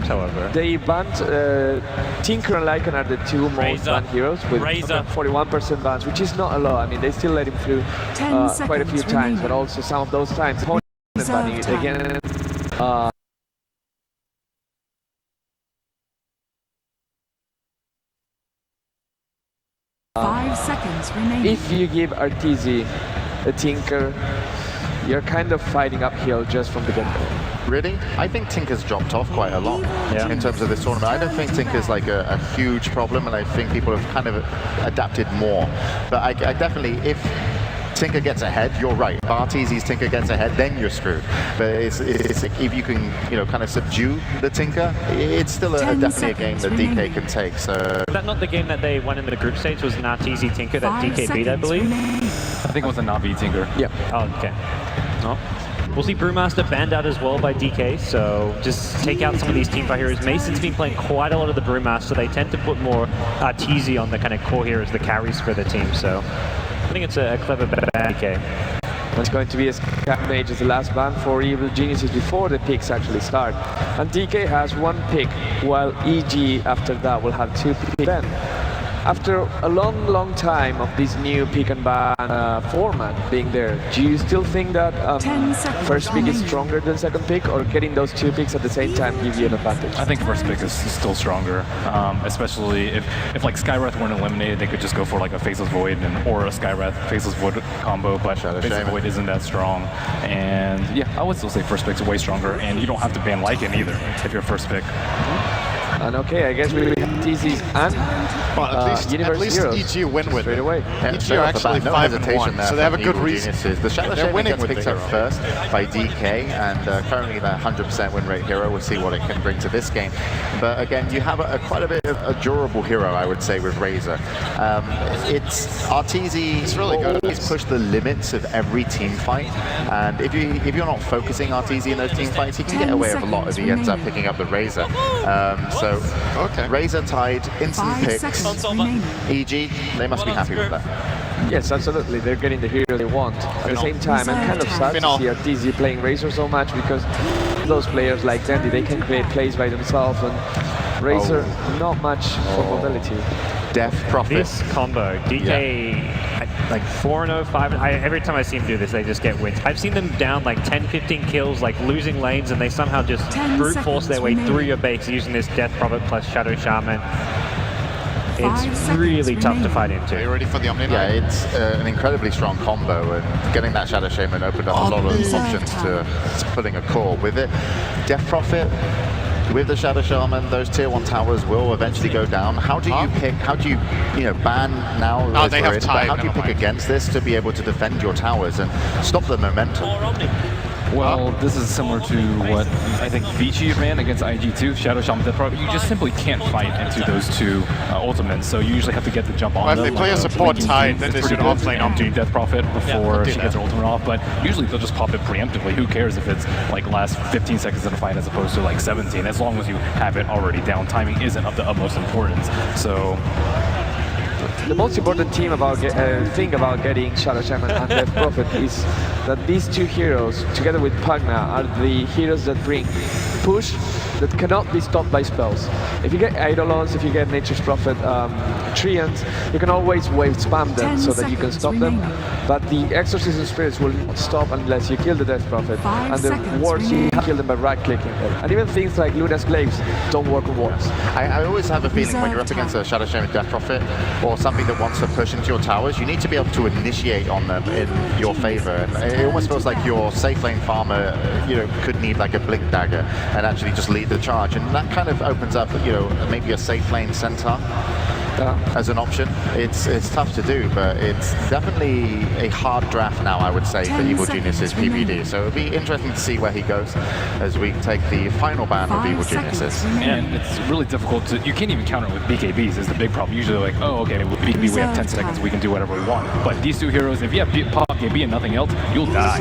games, however. They banned Tinker and Lycan are the two most banned heroes with 41% bans, which is not a lot. I mean, they still let him through quite a few times, but also some of those times banning it again. 5 seconds remaining. If you give Arteezy a Tinker, you're kind of fighting uphill just from the get-go. Really? I think Tinker's dropped off quite a lot in terms of this tournament. I don't think Tinker's like a huge problem, and I think people have kind of adapted more. But I definitely, if Tinker gets ahead, you're right. If Arteezy's Tinker gets ahead, then you're screwed. But it's like if you can, kind of subdue the Tinker, it's still definitely a game that DK can take. So is that not the game that they won in the group stage? Was an Arteezy Tinker that DK beat, I believe? I think it was a Navi Tinker. Yeah. Oh, okay. Oh. We'll see Brewmaster banned out as well by DK, so just take out some of these teamfight heroes. Mason's been playing quite a lot of the Brewmaster. They tend to put more Arteezy on the kind of core heroes, the carries for the team, so I think it's a clever bet by DK. It's going to be a Scat Mage as the last ban for Evil Geniuses before the picks actually start. And DK has one pick, while EG after that will have 2 picks. Then, after a long time of this new pick and ban format being there, do you still think that first pick is stronger than second pick, or getting those 2 picks at the same time give you an advantage? I think first pick is still stronger, especially if like Skywrath weren't eliminated, they could just go for like a Faceless Void or a Skywrath Faceless Void combo, but Faceless Void isn't that strong. And yeah, I would still say first pick's way stronger, and you don't have to ban Lycan either if you're first pick. And okay, I guess we have TCs and at least EG win with straight away. EG are actually 5-1, so they have a good reason. The Shadow Shaman gets picked up first by DK, and currently that 100% win rate hero. We'll see what it can bring to this game. But again, you have quite a bit of a durable hero, I would say, with Razor. It's Arteezy. It's really good. He's pushed the limits of every team fight, and if you're not focusing Arteezy in those team fights, he can get away with a lot if he ends up picking up the Razor. So Razor tied, instant picks. EG, they must be happy with that. Yes, absolutely. They're getting the hero they want. At the same time, I'm kind of sad to see Arteezy playing Razor so much, because those players like Dandy, they can create plays by themselves, and Razor, not much for mobility. Death Prophet. This combo, DK, like 4-0, 5-0, every time I see him do this, they just get wins. I've seen them down like 10, 15 kills, like losing lanes, and they somehow just brute force their way through your base using this Death Prophet plus Shadow Shaman. It's really tough to fight into. Are you ready for the Omni? Yeah, it's an incredibly strong combo, and getting that Shadow Shaman opened up a lot of options to putting a core with it. Death Prophet, with the Shadow Shaman, those tier 1 towers will eventually go down. How do you pick, ban now? No, they have time. How do you pick against this to be able to defend your towers and stop the momentum? Well, this is similar to what I think Vici ran against IG2, Shadow Shaman Death Prophet. You just simply can't fight into those 2 ultimates, so you usually have to get the jump on them. If they play a support tied, then they should offlane onto Death Prophet before she gets her ultimate off, but usually they'll just pop it preemptively. Who cares if it's like last 15 seconds of the fight as opposed to like 17, as long as you have it already down. Timing isn't of the utmost importance, so... The most important thing about getting Shadow Shaman and Death Prophet is that these 2 heroes, together with Pugna, are the heroes that bring push that cannot be stopped by spells. If you get Eidolons, if you get Nature's Prophet Treants, you can always wave spam them so that you can stop them. But the Exorcism Spirits will not stop unless you kill the Death Prophet. And the wards, you kill them by right-clicking them. And even things like Luna's Glaives don't work on wards. I always have a feeling when you're up against a Shadow Shaman Death Prophet, or something that wants to push into your towers, you need to be able to initiate on them in your favor. And it almost feels like your safe lane farmer, could need like a Blink Dagger and actually just lead the charge. And that kind of opens up, maybe a safe lane centaur as an option. It's tough to do, but it's definitely a hard draft now, I would say, for Evil Geniuses PPD. So it'll be interesting to see where he goes as we take the final ban of Evil Geniuses. And it's really difficult to, you can't even counter it with BKBs is the big problem. Usually like, oh, okay, with BKB we have 10 seconds, we can do whatever we want. But these 2 heroes, if you have pop BKB and nothing else, you'll die.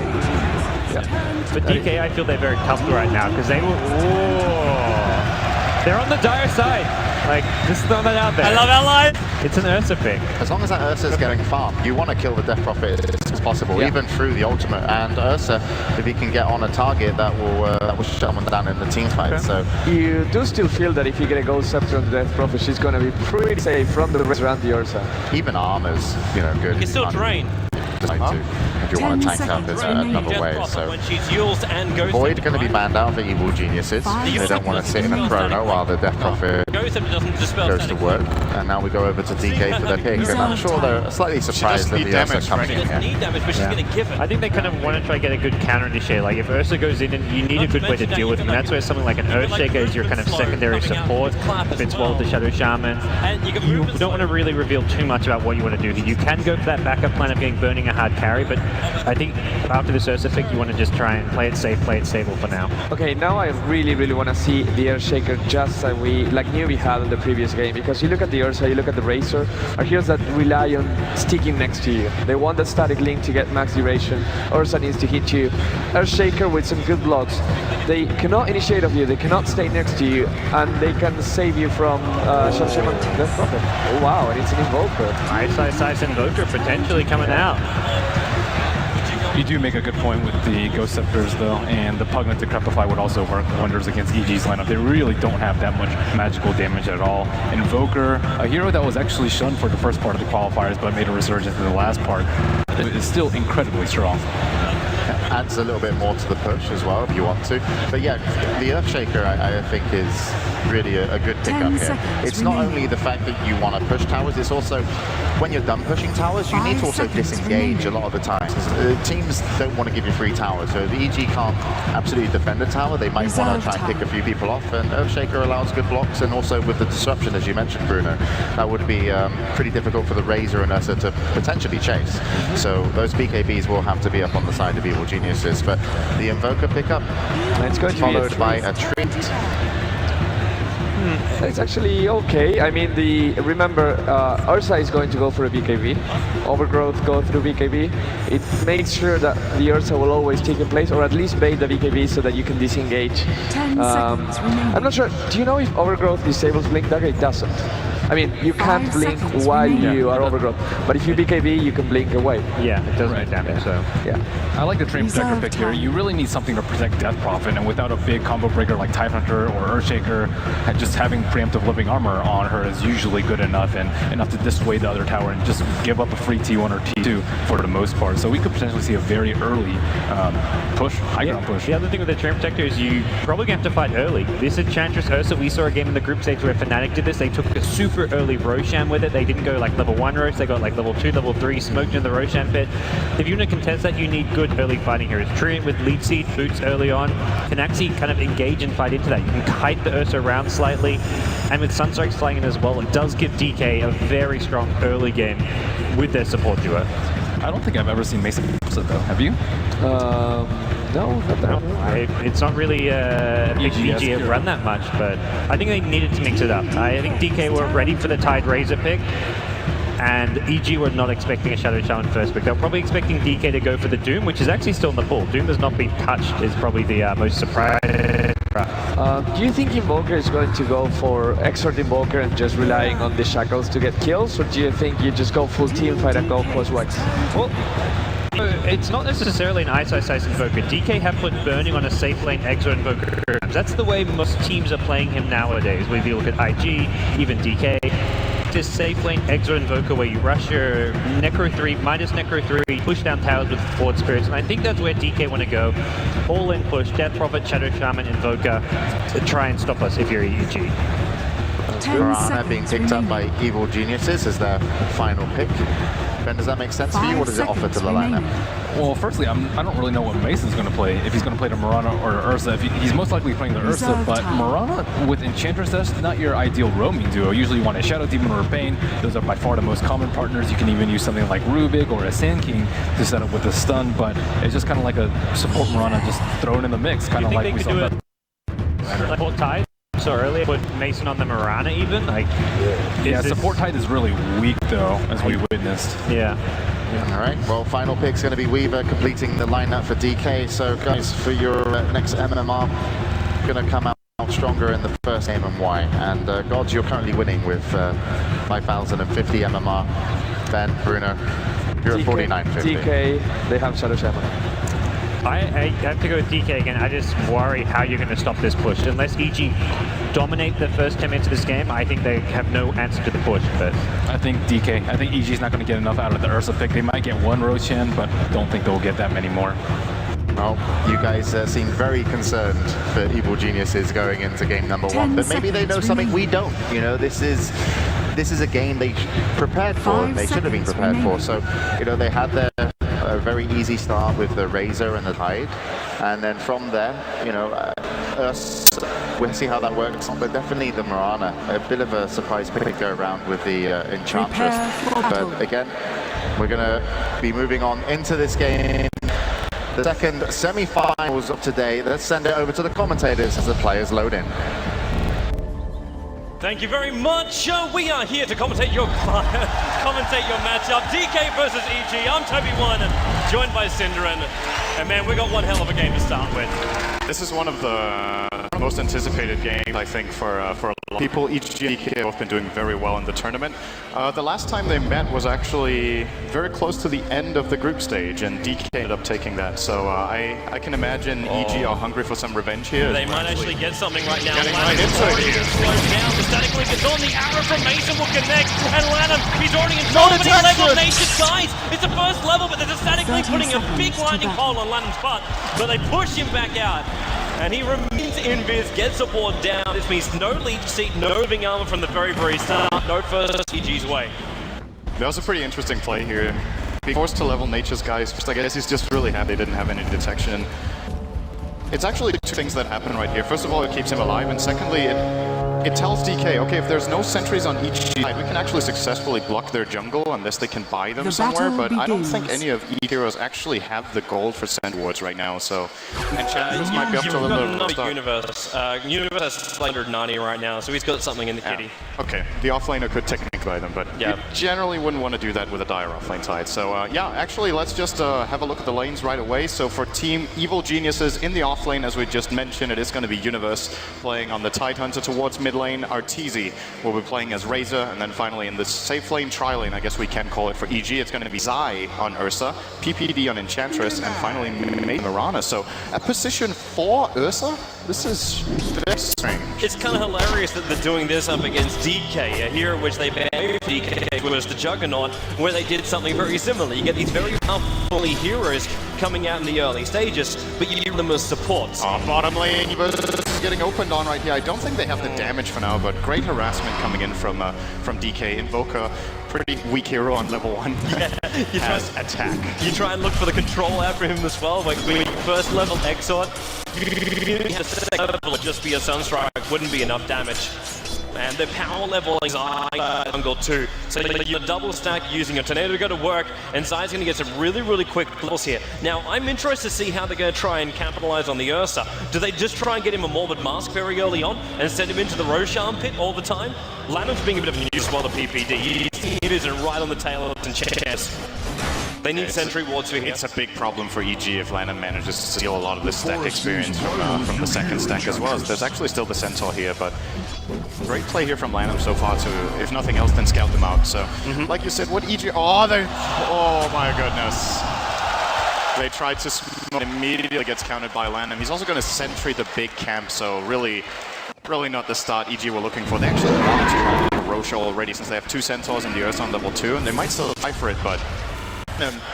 But DK, I feel they're very comfortable right now, because they will... They're on the dire side. Like, just throw that out there. I love our line. It's an Ursa pick. As long as that Ursa is getting farmed, you want to kill the Death Prophet as soon as possible, even through the ultimate. And Ursa, if he can get on a target, that will shut someone down in the team fight. Okay. So You do still feel that if you get a Ghost Scepter on the Death Prophet, she's going to be pretty safe from the rest around the Ursa. even armor's, you know, good. You can still drain. If you want to tank out this another Death way. Prophet So when she's used and goes Void going to be banned out for Evil Geniuses. They don't want to sit in a chrono while the Death Prophet Ghost doesn't dispel goes to static. work. And now we go over to DK for their pick. And I'm sure they're slightly surprised that need the Ursa damage, comes right? in She doesn't here. need damage, but she's going to give it. I think they kind of want to try to get a good counter initiate. Like if Ursa goes in, and you need a good way to deal with him. And that's where something like an Earthshaker is your kind of secondary support. Fits well with the Shadow Shaman. You don't want to really reveal too much about what you want to do here. You can go for that backup plan of getting burning a hard carry, but I think after this Ursa pick, you want to just try and play it safe, play it stable for now. Okay, now I really want to see the Earthshaker just like knew we had in the previous game, because you look at the Ursa, you look at the Razor, are heroes that rely on sticking next to you. They want the static link to get max duration. Ursa needs to hit you. Earthshaker with some good blocks. They cannot initiate of you, they cannot stay next to you, and they can save you from Shadow Shaman Death Prophet. Oh wow, and it's an Invoker. Ice Invoker potentially coming out. You do make a good point with the Ghost Scepters, though, and the Pugnant Decrepify would also work wonders against EG's lineup. They really don't have that much magical damage at all. Invoker, a hero that was actually shunned for the first part of the qualifiers, but made a resurgence in the last part, is still incredibly strong. Adds a little bit more to the push as well if you want to. But yeah, the Earthshaker I think is really a good pickup here. It's not only the fact that you want to push towers, it's also when you're done pushing towers, you need to also disengage a lot of the times. Teams don't want to give you free towers, so if the EG can't absolutely defend a tower, they might want to try and pick a few people off, and Earthshaker allows good blocks, and also with the disruption, as you mentioned, Bruno, that would be pretty difficult for the Razor and Ursa to potentially chase. So those BKBs will have to be up on the side of Evil Geniuses, but the Invoker pickup It's going to followed be by a treat. It's actually okay. I mean, remember, Ursa is going to go for a BKB. Overgrowth go through BKB. It makes sure that the Ursa will always take in place, or at least bait the BKB so that you can disengage. 10 seconds remaining. I'm not sure. Do you know if Overgrowth disables Blink Dagger? It doesn't. I mean, you can't 5 blink seconds while remaining. you are Overgrowth, but if you BKB, you can blink away. Yeah, it does Right. make damage, so. Yeah. I like the Train Protector Reserve pick here. time. You really need something to protect Death Prophet, and without a big combo breaker like Tidehunter or Earthshaker, just having preemptive living armor on her is usually good enough, and enough to dissuade the other tower and just give up a free T1 or T2 for the most part. So we could potentially see a very early push, high ground push. The other thing with the Train Protector is you probably have to fight early. This Enchantress Ursa, we saw a game in the group stage where Fnatic did this. They took a super early Roshan with it. They didn't go like level 1 Rosh, they got like level 2, level 3, smoked in the Roshan pit. If you want to contest that, you need good early fighting heroes. Treant with Lead Seed, Boots early on, can actually kind of engage and fight into that. You can kite the Ursa around slightly, and with Sunstrikes flying in as well, it does give DK a very strong early game with their support duo. I don't think I've ever seen Mason use it though. Have you? No, not that. It's not really a big EG BG have run that much, but I think they needed to mix it up. I think DK were ready for the Tide Razor pick, and EG were not expecting a Shadow Shaman first pick. They were probably expecting DK to go for the Doom, which is actually still in the pool. Doom has not been touched, is probably the most surprising. Do you think Invoker is going to go for Exort Invoker and just relying on the Shackles to get kills, or do you think you just go full team fight and go close wax? Well, it's not necessarily an Ice Invoker. DK have put Burning on a safe lane Exo Invoker. That's the way most teams are playing him nowadays. Whether you look at IG, even DK. This safe lane Exo Invoker where you rush your Necro 3, minus Necro 3, push down towers with Forward Spirits, and I think that's where DK want to go. All in push, Death Prophet, Shadow Shaman, Invoker to try and stop us if you're EG. 10 Piranha being seconds picked up by remaining. Evil Geniuses as their final pick. Ben, does that make sense for you? What does it offer to the lineup? Well, firstly, I don't really know what Mason's going to play. If he's going to play the Mirana or the Ursa, he's most likely playing the Ursa. Reserve But time. Mirana with Enchantress, that's not your ideal roaming duo. Usually, you want a Shadow Demon or a Bane. Those are by far the most common partners. You can even use something like Rubik or a Sand King to set up with a stun. But it's just kind of like a support Mirana just thrown in the mix, kind You of think like they we could saw do that. it like what Tide so earlier? Put Mason on the Mirana even? Like, Yeah, this- support Tide is really weak though, as we witnessed. Yeah. All right, well, final pick's going to be Weaver completing the lineup for DK. So, guys, for your next MMR, going to come out stronger in the first game and why. And Gods, you're currently winning with 5,050 MMR. Ben, Bruno, you're at 4950. DK, they have Shadow Shaman. I have to go with DK again. I just worry how you're going to stop this push. Unless EG dominate the first 10 minutes of this game, I think they have no answer to the push. But I think DK. I think EG's not going to get enough out of the Ursa pick. They might get one Roshan, but don't think they'll get that many more. Well, you guys seem very concerned for Evil Geniuses going into game number 1, but maybe they know something we don't. You know, this is a game they prepared for, and they should have been prepared for. So, you know, they had their a very easy start with the Razor and the Tide, and then from there, you know, we'll see how that works on, but definitely the Mirana, a bit of a surprise pick to go around with the Enchantress. But again, we're going to be moving on into this game. The second semi-finals of today. Let's send it over to the commentators as the players load in. Thank you very much. We are here to commentate your matchup. DK versus EG. I'm Toby1, joined by Cinderin. And man, we got one hell of a game to start with. This is one of the most anticipated games, I think, for a lot of people. EG and DK have been doing very well in the tournament. The last time they met was actually very close to the end of the group stage, and DK ended up taking that. So I can imagine EG are hungry for some revenge here. They might actually get something right now. Getting right into it here. Slowed down. The static link is on. The arrow from Mason will connect. And Lanham, he's already in trouble. But he leveled Nature's guys. It's the first level, but there's a static link putting a big lightning hole on Lanham's butt. But they push him back out. And he remains invis, gets a ward down. This means no leech seat, no living armor from the very, very start. No first EG's way. That was a pretty interesting play here. Being forced to level Nature's guys, I guess he's just really happy they didn't have any detection. It's actually two things that happen right here. First of all, it keeps him alive, and secondly, it tells DK, okay, if there's no sentries on each side, we can actually successfully block their jungle unless they can buy them somewhere, but I don't think any of EG heroes actually have the gold for send wards right now, so Enchantress might be up to a little bit of a start. Universe. Universe has 190 right now, so he's got something in the kitty. Okay, the offlaner could technically buy them, but you generally wouldn't want to do that with a dire offlane side. So yeah, actually, let's just have a look at the lanes right away. So for Team Evil Geniuses in the offlane, as we just mentioned, it is going to be Universe playing on the Tide Hunter towards mid lane. Arteezy will be playing as Razor, and then finally in the safe lane, tri-lane, I guess we can call it for EG, it's going to be Zai on Ursa, PPD on Enchantress, and finally Mirana. So at position 4 Ursa, this is very strange. It's kind of hilarious that they're doing this up against DK, a hero which they banned DK was the Juggernaut, where they did something very similar. You get these very powerful heroes coming out in the early stages, but you give them as supports. Bottom lane, is getting opened on right here. I don't think they have the damage for now, but great harassment coming in from DK. Invoker, pretty weak hero on level 1. Has attack. You try and look for the control after him as well, like when you first level Exort, level just be a Sunstrike, wouldn't be enough damage. And the power level is jungle too. So you double stack using a tornado to go to work, and Zai's going to get some really, really quick levels here. Now, I'm interested to see how they're going to try and capitalize on the Ursa. Do they just try and get him a Morbid Mask very early on and send him into the Roshan pit all the time? Lanham's being a bit of a nuisance while the PPD. It isn't right on the tail of the chance. They need sentry wards for here. It's a big problem for EG if Lanham manages to steal a lot of the stack experience from the second stack as well. There's actually still the Centaur here, but great play here from Lanham so far to, if nothing else, then scout them out. So, like you said, what EG... Oh my goodness. They tried to smoke, immediately gets countered by Lanham. He's also going to sentry the big camp, so really not the start EG were looking for. They actually wanted to try Rocha already since they have 2 Centaurs and the Ursa on level 2, and they might still try for it, but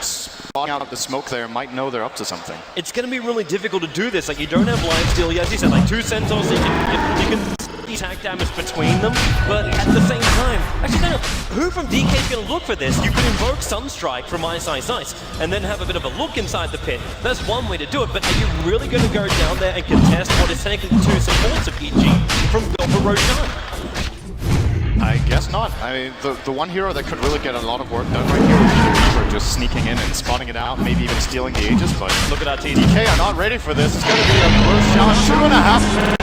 spotting out the smoke there might know they're up to something. It's going to be really difficult to do this. Like, you don't have lifesteal yet. As you said, like 2 Centaurs, you can attack damage between them, but at the same time, actually, no, who from DK is going to look for this? You can invoke Sunstrike from Ice Ice Ice, and then have a bit of a look inside the pit. That's one way to do it, but are you really going to go down there and contest what is technically 2 supports of EG from Roshan? I guess not. I mean, the one hero that could really get a lot of work done right here would be just sneaking in and spotting it out, maybe even stealing the Aegis, but look at that DK are not ready for this. It's going to be a Roshan 2.5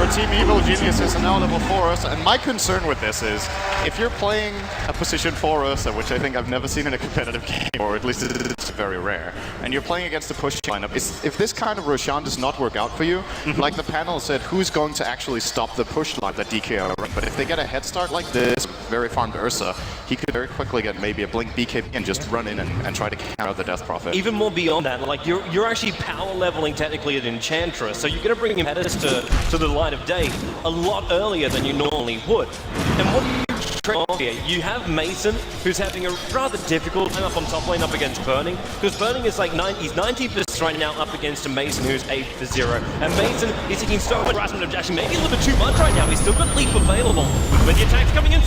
for Team Evil Geniuses are now level 4 Ursa, and my concern with this is, if you're playing a position 4 Ursa, which I think I've never seen in a competitive game, or at least it's very rare, and you're playing against a push lineup, if this kind of Roshan does not work out for you, like the panel said, who's going to actually stop the push line that DK are running? But if they get a head start like this, very farmed Ursa, he could very quickly get maybe a blink BKB and just run in and try to counter the Death Prophet. Even more beyond that, like you're actually power leveling technically at Enchantress, so you're going to bring him to the light of day a lot earlier than you normally would. And what do you trade off here? You have Mason, who's having a rather difficult time up on top lane up against Burning, because Burning is like he's 90% right now up against a Mason who's 8 for 0. And Mason is taking so much harassment of dashing, maybe a little bit too much right now. He's still got Leap available, but the attack's coming in,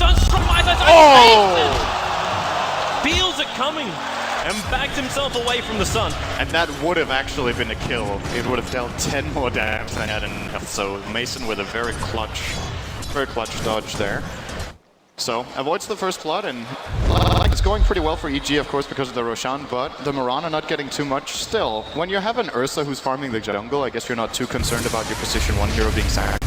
feels it coming, and backed himself away from the sun. And that would have actually been a kill. It would have dealt 10 more damage than I had in health. So Mason with a very clutch dodge there. So avoids the first blood, and it's going pretty well for EG, of course, because of the Roshan, but the Mirana not getting too much still. When you have an Ursa who's farming the jungle, I guess you're not too concerned about your position 1 hero being sacked.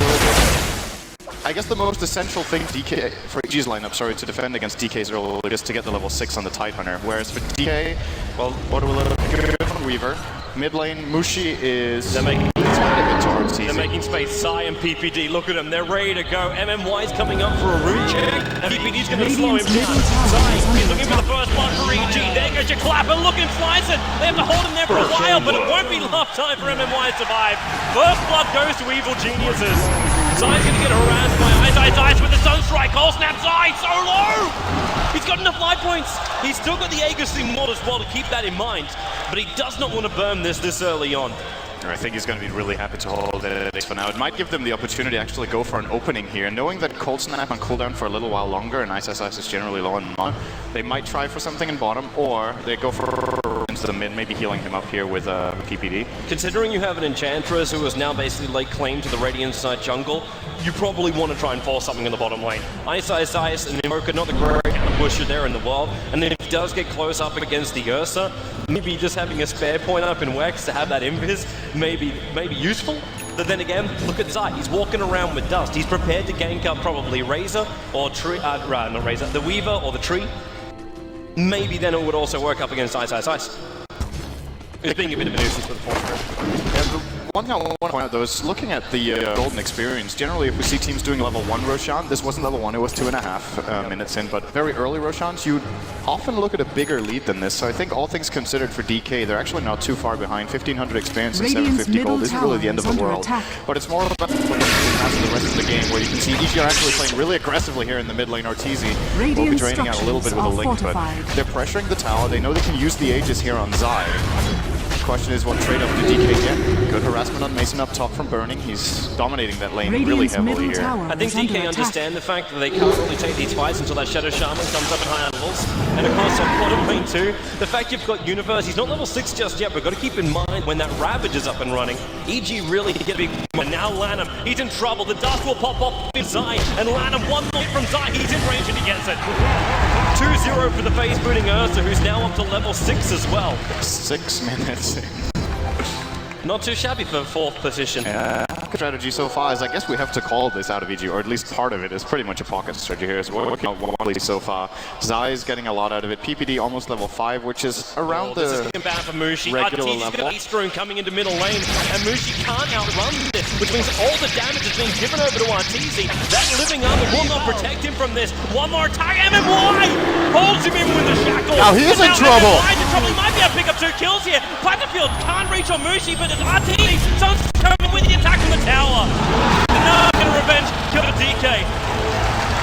I guess the most essential thing DK for EG's lineup, to defend against DK's role is to get the level 6 on the Tidehunter. Whereas for DK, well, what do we look good from Weaver? Mid lane, Mushi is... They're making space. Sai and PPD, look at them, they're ready to go. MMY's coming up for a root check, and PPD's going to slow him down. Sai is looking for the first blood for EG. There goes your clapper, look and slice it. They have to hold him there for a while, but it won't be enough time for MMY to survive. First blood goes to Evil Geniuses. Zai's gonna get harassed by Ice with the Sunstrike. Cold Snap Zai, so low! He's got enough life points. He's still got the Aegis mod as well to keep that in mind, but he does not want to burn this early on. I think he's going to be really happy to hold it for now. It might give them the opportunity to actually go for an opening here. Knowing that Cold Snap on cooldown for a little while longer and Ice is generally low on mana, they might try for something in bottom, or they go for into the mid, maybe healing him up here with PPD. Considering you have an Enchantress who is now basically laid claim to the Radiant side jungle, you probably want to try and force something in the bottom lane. Ice, and Invoker, not the great pusher there in the world, and then if he does get close up against the Ursa, maybe just having a spare point up in Wex to have that invis maybe useful. But then again, look at Zai. He's walking around with dust. He's prepared to gank up probably Razor or Tree, not Razor, the Weaver or the Tree. Maybe then it would also work up against Ice. It's being a bit of a nuisance for the force. One thing I want to point out though is looking at the Golden experience, generally if we see teams doing level 1 Roshan, this wasn't level 1, it was 2.5 minutes in, but very early Roshans, you'd often look at a bigger lead than this, so I think all things considered for DK, they're actually not too far behind. 1500 experience and 750 gold isn't really the end of the world, but it's more about the rest of the game, where you can see EG are actually playing really aggressively here in the mid lane. Arteezy will be draining out a little bit with a link, but they're pressuring the tower, they know they can use the Aegis here on Zai. Question is, what trade-off do DK get? Good harassment on Mason up top from Burning. He's dominating that lane really heavily here. I think DK understand the fact that they can't really take these fights until that Shadow Shaman comes up in higher levels. And of course, on bottom lane too, the fact you've got Universe, he's not level 6 just yet, but got to keep in mind when that Ravage is up and running, EG really get a big... And now Lanham, he's in trouble. The dust will pop off in Zai, and Lanham, one more hit from Zai, he's in range and he gets it. 2-0 for the phase booting Ursa, who's now up to level 6 as well. 6 minutes. Not too shabby for 4th position. Yeah. Strategy so far is, I guess we have to call this out of EG, or at least part of it is pretty much a pocket strategy here. It's working out wonderfully so far. Zai is getting a lot out of it. PPD almost level 5, which is around the this is getting bad for Mushi. regular Arteezy's level. got East Room coming into middle lane, and Mushi can't outrun this, which means all the damage is being given over to Arteezy. That living armor will not protect him from this. One more attack, MMY holds him in with the shackle. Now he's in trouble. MMY's in trouble. He might be able to pick up 2 kills here. Platterfield can't reach on Mushi, but it's Arteezy. Sun's coming with the attack from the tower. And now going to revenge kill the DK.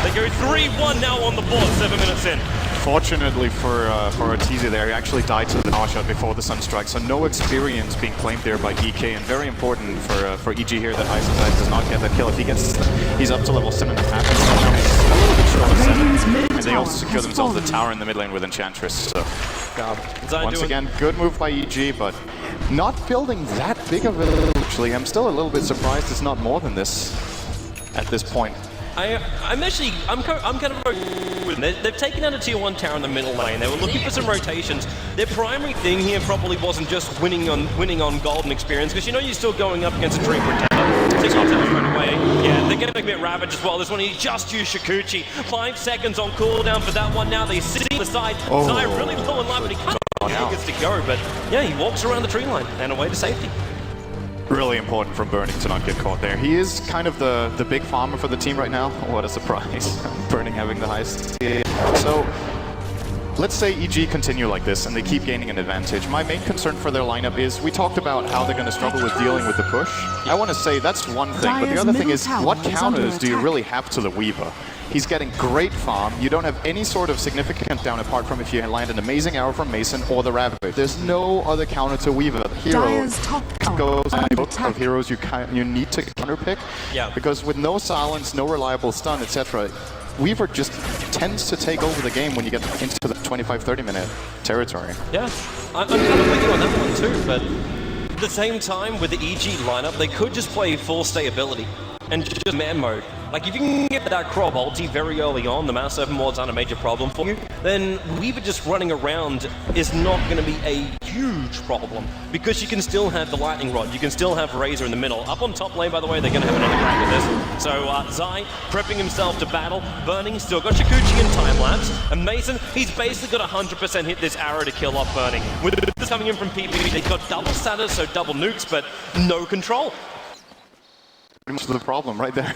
They go 3-1 now on the board, 7 minutes in. Fortunately for Arteezy there, he actually died to the power shot before the Sunstrike, so no experience being claimed there by DK, and very important for EG here that Ice does not get that kill. If he gets, he's up to level 7.5, and now he's a little bit short of 7, and they also secure themselves the tower in the mid lane with Enchantress, so once again, good move by EG, but not building that big of a actually. I'm still a little bit surprised it's not more than this at this point. I'm kind of okay with it. They've taken out a tier 1 tower in the middle lane. They were looking for some rotations. Their primary thing here probably wasn't just winning on golden experience, because you know you're still going up against a Dream Pretender. Taking out right away. Yeah, they're getting a bit ravaged as well. This one he just used Shikuchi. 5 seconds on cooldown for that one. Now they sit on the side. Zai really low in life, but he gets to go. But yeah, he walks around the tree line and away to safety. Really important from Burning to not get caught there. He is kind of the big farmer for the team right now. What a surprise. Burning having the highest. So let's say EG continue like this and they keep gaining an advantage. My main concern for their lineup is, we talked about how they're going to struggle with dealing with the push. I want to say that's one thing, but the other thing is, what counters do you really have to the Weaver? He's getting great farm. You don't have any sort of significant down apart from if you land an amazing arrow from Mason or the Ravage. There's no other counter to Weaver. The hero goes on the book of heroes you need to counterpick. Yeah. Because with no silence, no reliable stun, etc., Weaver just tends to take over the game when you get into the 25-30 minute territory. Yeah, I'm kind of with you on that one too, but at the same time with the EG lineup, they could just play full stay ability and just man mode. Like if you can get that Crop ulti very early on, the Mass Open ward's not a major problem for you, then Weaver just running around is not going to be a huge problem, because you can still have the Lightning Rod, you can still have Razor in the middle. Up on top lane, by the way, they're going to have another crack at this. So Zai prepping himself to battle, Burning still got Shikuchi in time-lapse, and Mason, he's basically got 100% hit this arrow to kill off Burning. With this coming in from PvP, they've got double status, so double nukes, but no control. Pretty much the problem right there.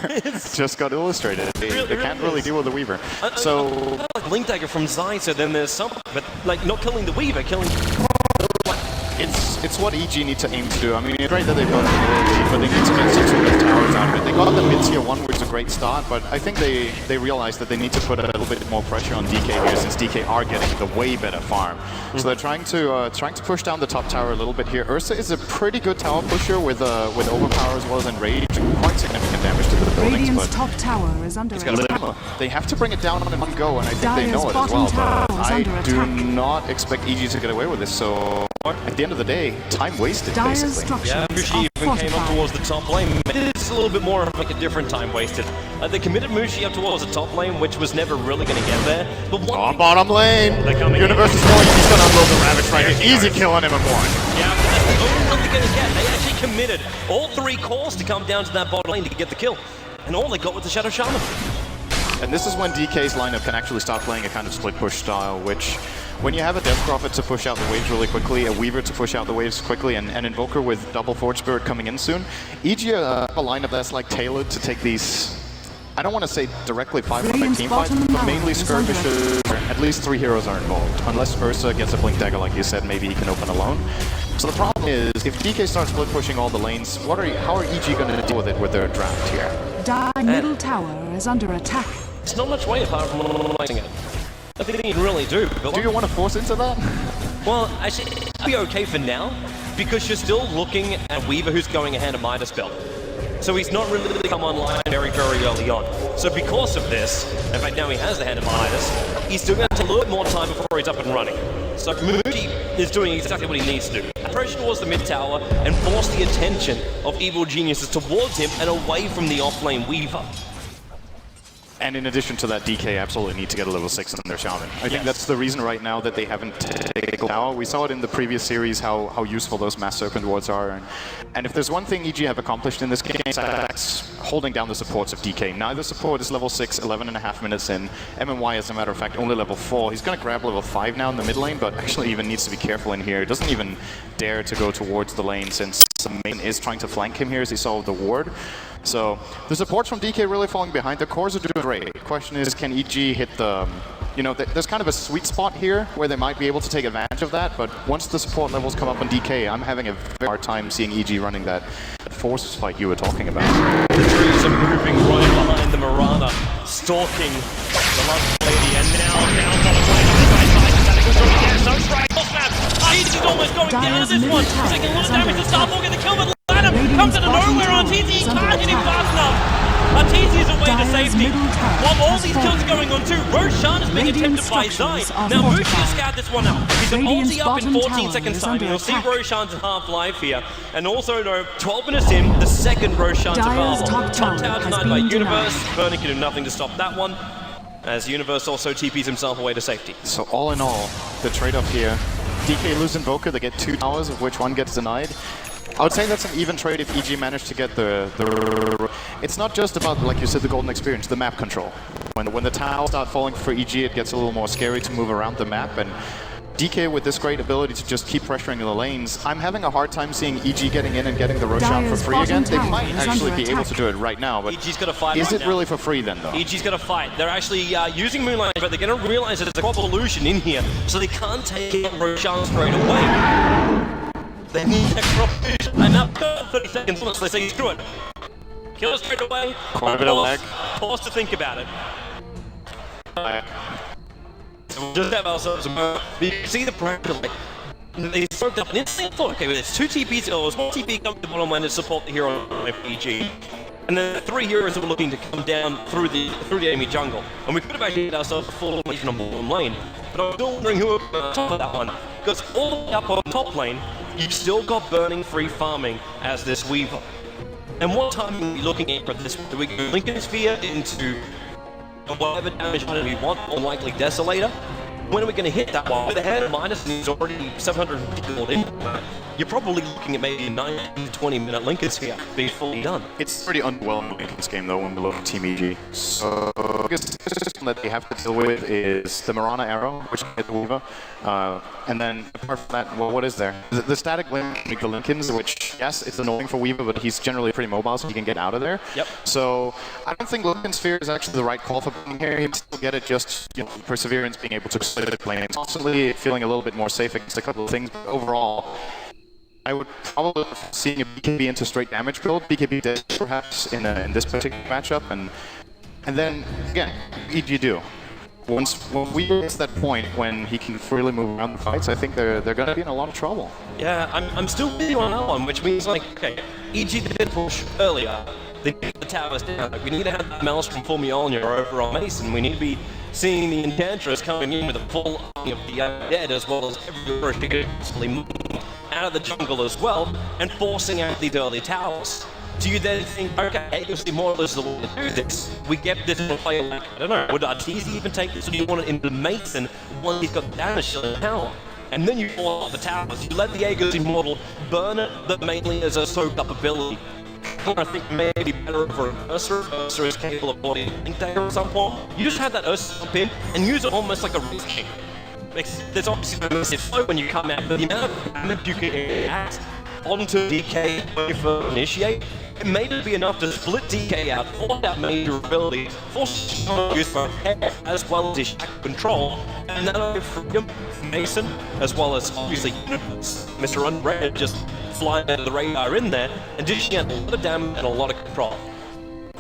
Just got illustrated. They can't really deal with the Weaver. So like Link Dagger from Zai, so then there's something, but like not killing the Weaver, killing. It's what EG need to aim to do. I mean, it's great that they've got the lead, but they need to get some sort of towers out of it. They got the mid-tier 1, which is a great start, but I think they realized that they need to put a little bit more pressure on DK here, since DK are getting the way better farm. So they're trying to push down the top tower a little bit here. Ursa is a pretty good tower pusher with overpower as well as enrage, and quite significant damage to the buildings. Radiant's top tower is under attack. They have to bring it down in one go, and I think they know it as well. But I do not expect EG to get away with this. So at the end of the day, time wasted, basically. Yeah, Mushi even came up towards the top lane. It's a little bit more of like a different time wasted. They committed Mushi up towards the top lane, which was never really going to get there. But bottom lane! Universe is going, he's going to unload the Ravage right here. Easy kill on him at one. Yeah, but that's all they're going to get. They actually committed all 3 calls to come down to that bottom lane to get the kill. And all they got was the Shadow Shaman. And this is when DK's lineup can actually start playing a kind of split push style, which, when you have a Death Prophet to push out the waves really quickly, a Weaver to push out the waves quickly, and an Invoker with double Forge Spirit coming in soon, EG have a lineup that's like tailored to take these, I don't want to say directly 5-on-5 team fights, but mainly skirmishes. At least 3 heroes are involved. Unless Ursa gets a Blink Dagger, like you said, maybe he can open alone. So the problem is, if DK starts split pushing all the lanes, how are EG going to deal with it with their draft here? Dire middle tower is under attack. It's not much way apart from lighting it. I think you can really do. But do you want to force into that? Well, actually, it'll be okay for now, because you're still looking at Weaver, who's going ahead of Midas build. So he's not really come online very, very early on. So because of this, in fact now he has the hand of Midas, he's still going to take a little bit more time before he's up and running. So Mushi is doing exactly what he needs to do. Pressure towards the mid tower and force the attention of evil geniuses towards him and away from the off-lane Weaver. And in addition to that, DK absolutely need to get a level 6 in their Shaman. I think that's the reason right now that they haven't taken tower. We saw it in the previous series, how useful those Mass Serpent wards are. And if there's one thing EG have accomplished in this game, that's holding down the supports of DK. Neither support is level 6, 11.5 minutes in. MMY, as a matter of fact, only level 4. He's going to grab level 5 now in the mid lane, but actually even needs to be careful in here. He doesn't even dare to go towards the lane, since the main is trying to flank him here, as he saw with the ward. So the supports from DK really falling behind. The cores are doing great. The question is, can EG hit the... You know, there's kind of a sweet spot here where they might be able to take advantage of that, but once the support levels come up on DK, I'm having a very hard time seeing EG running that force spike you were talking about. The trees are moving right behind the Mirana, stalking the love lady, and now bottom lane on the right side. Static was trying to get some strike. He's almost going down to this one. Taking a lot of damage to Starfall, get the kill, but Lanham comes out of nowhere on TZ. He can't get him fast enough. TZ is away way to Dire's safety. middle tower While all has these kills are fallen. going on too, Roshan is being Radiant attempted by Zai. structures are Now Mushi fortified. has scouted this one out. He's an Radiant's ulti up in bottom 14 tower seconds is time. under You'll see attack. Roshan's half-life here. And also, no, 12 minutes in, the second Roshan's Dire's available. top tower has denied by been Universe. denied. Burning can do nothing to stop that one, as Universe also TPs himself away to safety. So all in all, the trade-off here, DK lose Invoker, they get 2 towers, of which one gets denied. I would say that's an even trade if EG managed to get the... It's not just about, like you said, the golden experience, the map control. When the towers start falling for EG, it gets a little more scary to move around the map, and DK with this great ability to just keep pressuring the lanes, I'm having a hard time seeing EG getting in and getting the Roshan for Dire's free again. bottom They tower might is actually under be able attack. to do it right now, but EG's got to fight is right it now. really for free then, though? EG's got to fight. They're actually using Moonlight, but they're going to realize that there's a quad illusion in here, so they can't take out Roshan straight away. They need that crop illusion. And now 30 seconds once they say screw it. Kill it straight away. Quite a bit of lag. Pause to think about it. So we'll just have ourselves a moment. You can see the pressure, like, they soaked up and instantly thought, okay, well, there's 2 TPs, or there's 1 TP coming to the bottom lane to support the hero on EG. And then the 3 heroes that were looking to come down through the enemy jungle. And we could have actually had ourselves a full illusion on bottom lane. But I'm still wondering who was on top of that one. Because all the way up on top lane, you've still got burning free farming as this Weaver. And what time are we looking at for this? Do we go Lincoln Sphere into whatever damage item we want, or likely Desolator? When are we going to hit that one? With the hand minus and he's already 750 gold in. You're probably looking at maybe a 19 to 20 minute Lincoln Sphere being fully done. It's pretty underwhelming in this game though when we look at Team EG. So the biggest system that they have to deal with is the Mirana arrow, which can hit the Weaver. And then apart from that, well, what is there? The static link, make the Lincolns, which yes, it's annoying for Weaver, but he's generally pretty mobile, so he can get out of there. Yep. So I don't think Lincoln Sphere is actually the right call for being here. He can still get it, just perseverance, being able to split it lanes, constantly feeling a little bit more safe against a couple of things. But overall, I would probably seeing a BKB into straight damage build, BKB dead perhaps in this particular matchup, and then again, EG do. When we get to that point when he can freely move around the fights, I think they're going to be in a lot of trouble. Yeah, I'm still with you on that one, which means like, okay, EG did push earlier. They need the towers down. Like, we need to have that Maelstrom for Mjolnir over on Mason. We need to be seeing the Enchantress coming in with a full army of the dead, as well as every she could possibly move out of the jungle as well, and forcing out these early towers. Do you then think, okay, Aegis Immortal is the way to do this? We get this in a player like, I don't know, would Arteezy even take this, or do you want it into Mason once he's got damage shielding power? And then you fall off the towers. You let the Aegis Immortal burn it, but mainly as a soaked up ability. I think maybe better for an Ursa. Ursa is capable of boarding a Link Dagger at some point. You just have that Ursa jump in and use it almost like a Wraith King. There's obviously no massive flow when you come out, but the amount of damage you can add onto DK for initiate, it may not be enough to split DK out, force out major ability, force to use for hair as well as his control, and that'll freedom Mason, as well as obviously Mr. Unread just flying under the radar in there, and dishing out a lot of damage and a lot of control.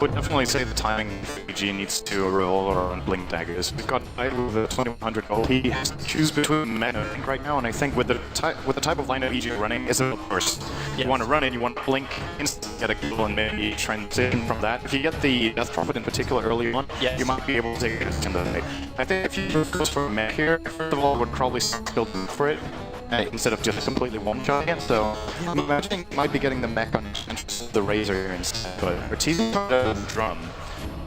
Would definitely say the timing for EG needs to roll around Blink Daggers. We've got Idle with the 2100 gold. He has to choose between meta I think right now, and I think with the type of lineup EG running is a burst. Yes. You want to run it, you want to blink, instantly get a kill, and maybe transition from that. If you get the Death Prophet in particular early on, yes, you might be able to take it in the night. I think if you go for a mech here, first of all, would probably still go for it. Instead of just completely one-shotting it, so I'm imagining you might be getting the mech on the Razor here instead, but Arteezy does Drum.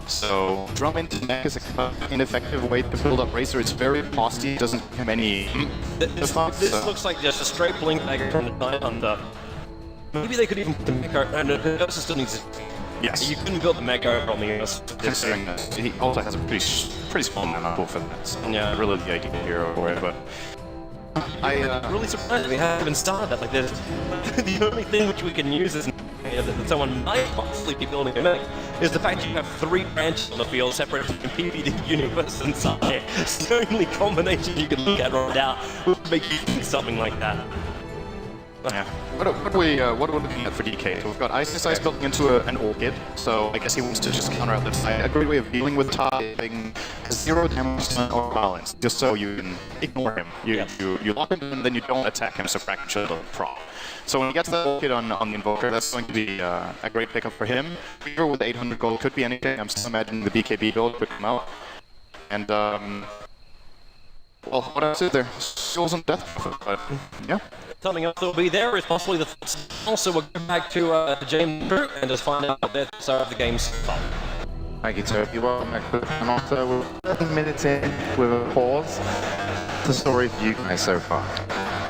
So Drum into mech is an ineffective way to build up Razor. It's very posty, doesn't have any This looks like just a straight Blink Dagger from the Night Under. Maybe they could even put the Mecha, and the Ursa still needs it. Yes. You couldn't build the Mecha on the Ursa. Considering that he also has a pretty small mana pool for that, so Yeah. not really the ideal hero for it, but I'm really surprised we haven't started that. Like, the only thing which we can use is that someone might possibly be building a mech is the fact you have 3 branches on the field separated from PvD Universe and Side. It's the only combination you can look at right now would make you think something like that. Yeah. What are we looking at for DK? So we've got Ice building into an Orchid, so I guess he wants to just counter out the side. A great way of dealing with Ty, having 0 damage or balance, just so you can ignore him. You lock him and then you don't attack him, so Kraken should prop. So when he gets that Orchid on the Invoker, that's going to be a great pickup for him. Weaver with 800 gold could be anything. I'm still imagining the BKB build could come out. And well, what else is there? Skills and Death Prophet, but yeah. Coming up, there'll be there is possibly the also we'll go back to James Drew and just find out what their start of the game's fun. Thank you, Toby. Welcome back. And also, we're 11 minutes in with a pause. What's the story for you guys so far?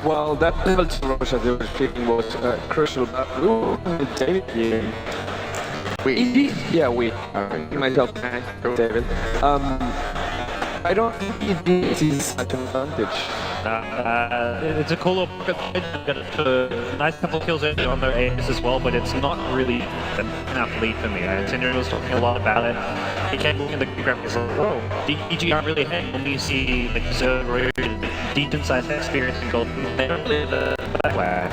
Well, that level 2 rush I was feeling was crucial, but David here. We? Yeah, we. Okay. Myself and David. I don't think it is such an advantage. It's a cool pocket. Got a nice couple of kills on their A's as well, but it's not really enough lead for me. Tinder was talking a lot about it. He came looking at the graphics like, whoa, DG aren't really hanging. When you see like Zerber, decent sized experience in gold, they're not really the back way.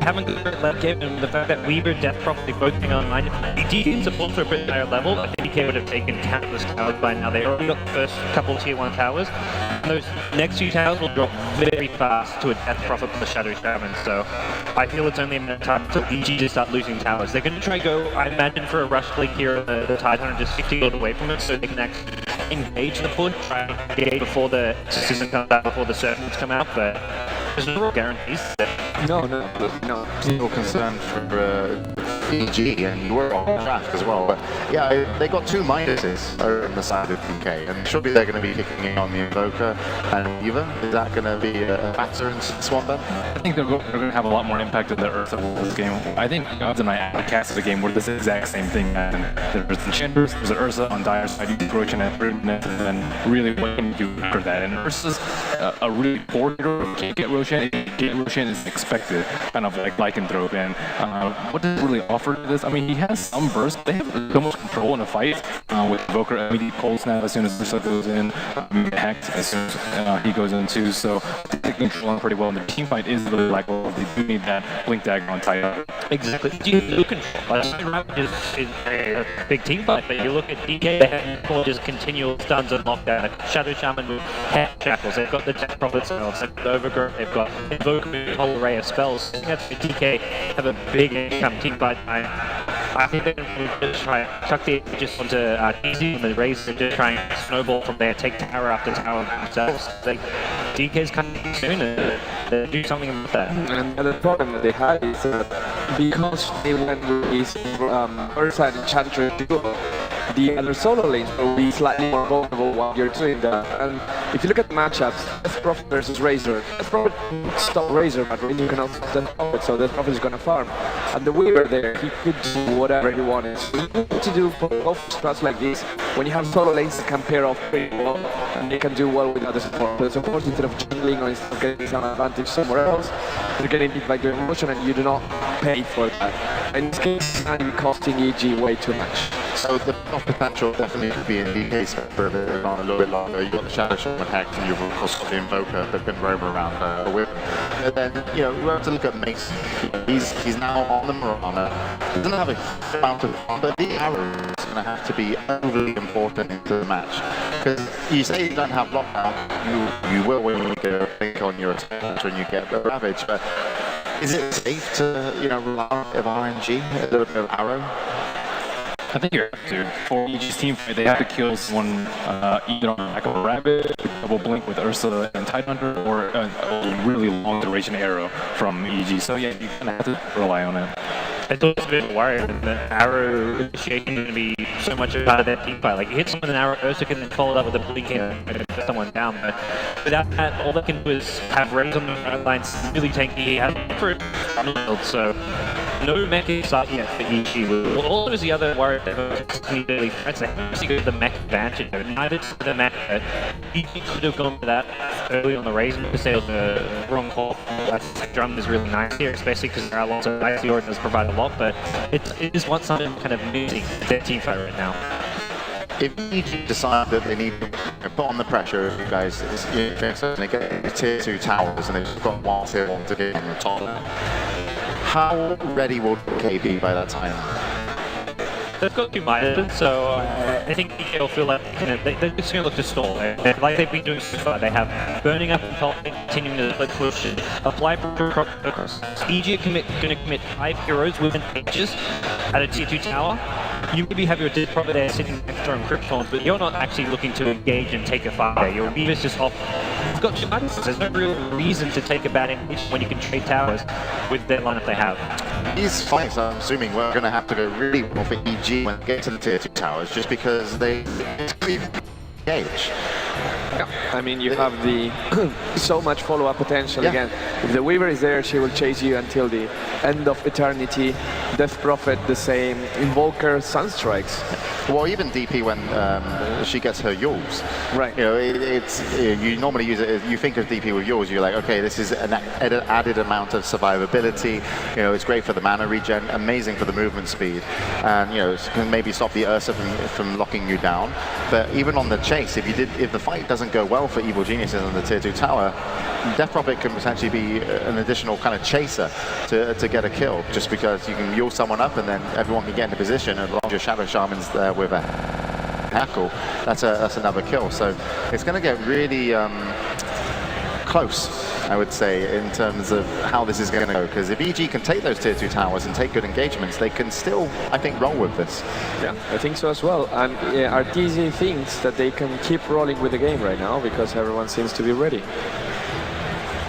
Haven't got left game, and the fact that Weaver, Death Prophet, both being on 9, DK support for a bit higher level, I think DK would have taken countless towers by now. They already got the first couple of tier 1 towers, and those next few towers will drop very fast to a Death Prophet plus Shadow Shaman, so I feel it's only a matter of time until EG to start losing towers. They're going to try to go, I imagine, for a rush fleek here on the Tide Hunter, just 60 gold away from it, so they can actually engage the push, try and engage before the system comes out, before the servants come out, but there's no real guarantees there. No. Still concerned for EG, and you were on draft as well. But yeah, they got 2 minuses over on the side of DK, and surely they're going to be kicking in on the Invoker and Weaver. Is that going to be a factor in Swamp then? I think they're going to have a lot more impact in the Ursa this game. I think Gods and I casted a game where this exact same thing happened. There's Enchanters, there's an Ursa on Dire side, you approach and and then really what can you do after that? And Ursa's a really poor hero. You can't get Roshan. Get Roshan is expected, kind of like Lycanthrope. And what does it really offer to this? I mean, he has some burst. They have so much control in a fight with Evoker, immediate cold snap as soon as Ursa goes in, hacked as soon as he goes in too. So they control him pretty well. And the team fight is really like, well, they do need that Blink Dagger on tight. Exactly. You look at Rapid is a big team fight, but you look at DK, they have just continual stuns and lockdown. Shadow Shaman with Head Shackles, they've got the Death Prophet spells, they've got the Overgrowth, they've got Invoker with a whole array of spells. I think that's DK have a big income team fight. I think they're going to just try and chuck the just onto easy and the Rays to just try and snowball from there, take tower after tower themselves. Like, DK's coming soon and do something about that. And the problem that they had is because they went with his Ursa and Enchantress duo, the other solo lanes will be slightly more vulnerable while you're doing that. And if you look at the matchups, Death Prophet versus Razor, Death Prophet stop Razor, but Razor can also stop Death Prophet, so Death Prophet is going to farm. And the Weaver there, he could do whatever he wanted. So you need to do both strats like this when you have solo lanes that can pair off pretty well, and they can do well with other support. But support, instead of jungling or instead of getting some advantage somewhere else, they're getting hit by the emotion, and you do not pay for that. In this case, it's going to be costing EG way too much. So the off potential definitely could be in DK's for a little bit longer. You've got the Shadow Shaman hacked, and you've of course got the Invoker that can roam around with. And then, you know, we have to look at Mace. He's now on the Marana. He doesn't have a huge amount of fun, but the arrow is going to have to be overly important into the match. Because you say you don't have lockdown, you will when you get a think on your attack when you get the Ravage, but is it safe to, you know, rely on a bit of RNG, a little bit of arrow? I think you're to. For EG's team fight, they have to kill someone either on like a rabbit, double blink with Ursa and Tidehunter, or a really long duration arrow from EG. So yeah, you kind of have to rely on it. I thought it was a bit worried that the arrow initiation is going to be so much a part of that team fight. Like, you hit someone with an arrow, Ursa can then follow it up with a blink and put someone down. But without that, all they can do is have Rays on the front lines, really tanky. He has for it, so no mech start yet for EG. All of the other worried that need early threats, they actually go to the mech advantage. Neither to the mech, but EG should have gone for that early on the Rays because they were the wrong call. I think Drum is really nice here, especially because there are lots of Icy Orders provide a lot, but it is what something kind of missing their team fight right now. if EG decide that they need to put on the pressure, you guys, they get tier 2 towers and they've got one tier 1 to get on the top. How ready will DK be by that time? They've got 2 miners, so I think DK will feel like they're just going to look to stall. Like they've been doing so far. They have burning up and top, continuing to split push, apply pressure across. EG are going to commit 5 heroes within pages at a tier 2 tower. You maybe have your Death Prophet there sitting next to Encryptons, but you're not actually looking to engage and take a fight there. Your Beaver's just off. You've got 2 miners. There's no real reason to take a bad engagement when you can trade towers with their lineup they have. These fights, I'm assuming, we're going to have to go really well for EG when they get to the tier 2 towers, just because they engage. Yeah. I mean, you have the so much follow-up potential again. If the Weaver is there, she will chase you until the end of eternity. Death Prophet, the same. Invoker, Sunstrikes. Well, even DP when she gets her Yules. Right. You know, you normally use it. You think of DP with Yules, you're like, okay, this is an added amount of survivability. You know, it's great for the mana regen, amazing for the movement speed, and you know, it can maybe stop the Ursa from locking you down. But even on the chase, if the fight doesn't go well for Evil Geniuses on the tier 2 tower, Death Prophet can potentially be an additional kind of chaser to get a kill, just because you can Yule someone up and then everyone can get into position, and as long as your Shadow Shaman's there with a hackle, that's another kill. So it's going to get really close, I would say, in terms of how this is going to go, because if EG can take those tier 2 towers and take good engagements, they can still, I think, roll with this. Yeah, I think so as well. And RTZ thinks that they can keep rolling with the game right now because everyone seems to be ready.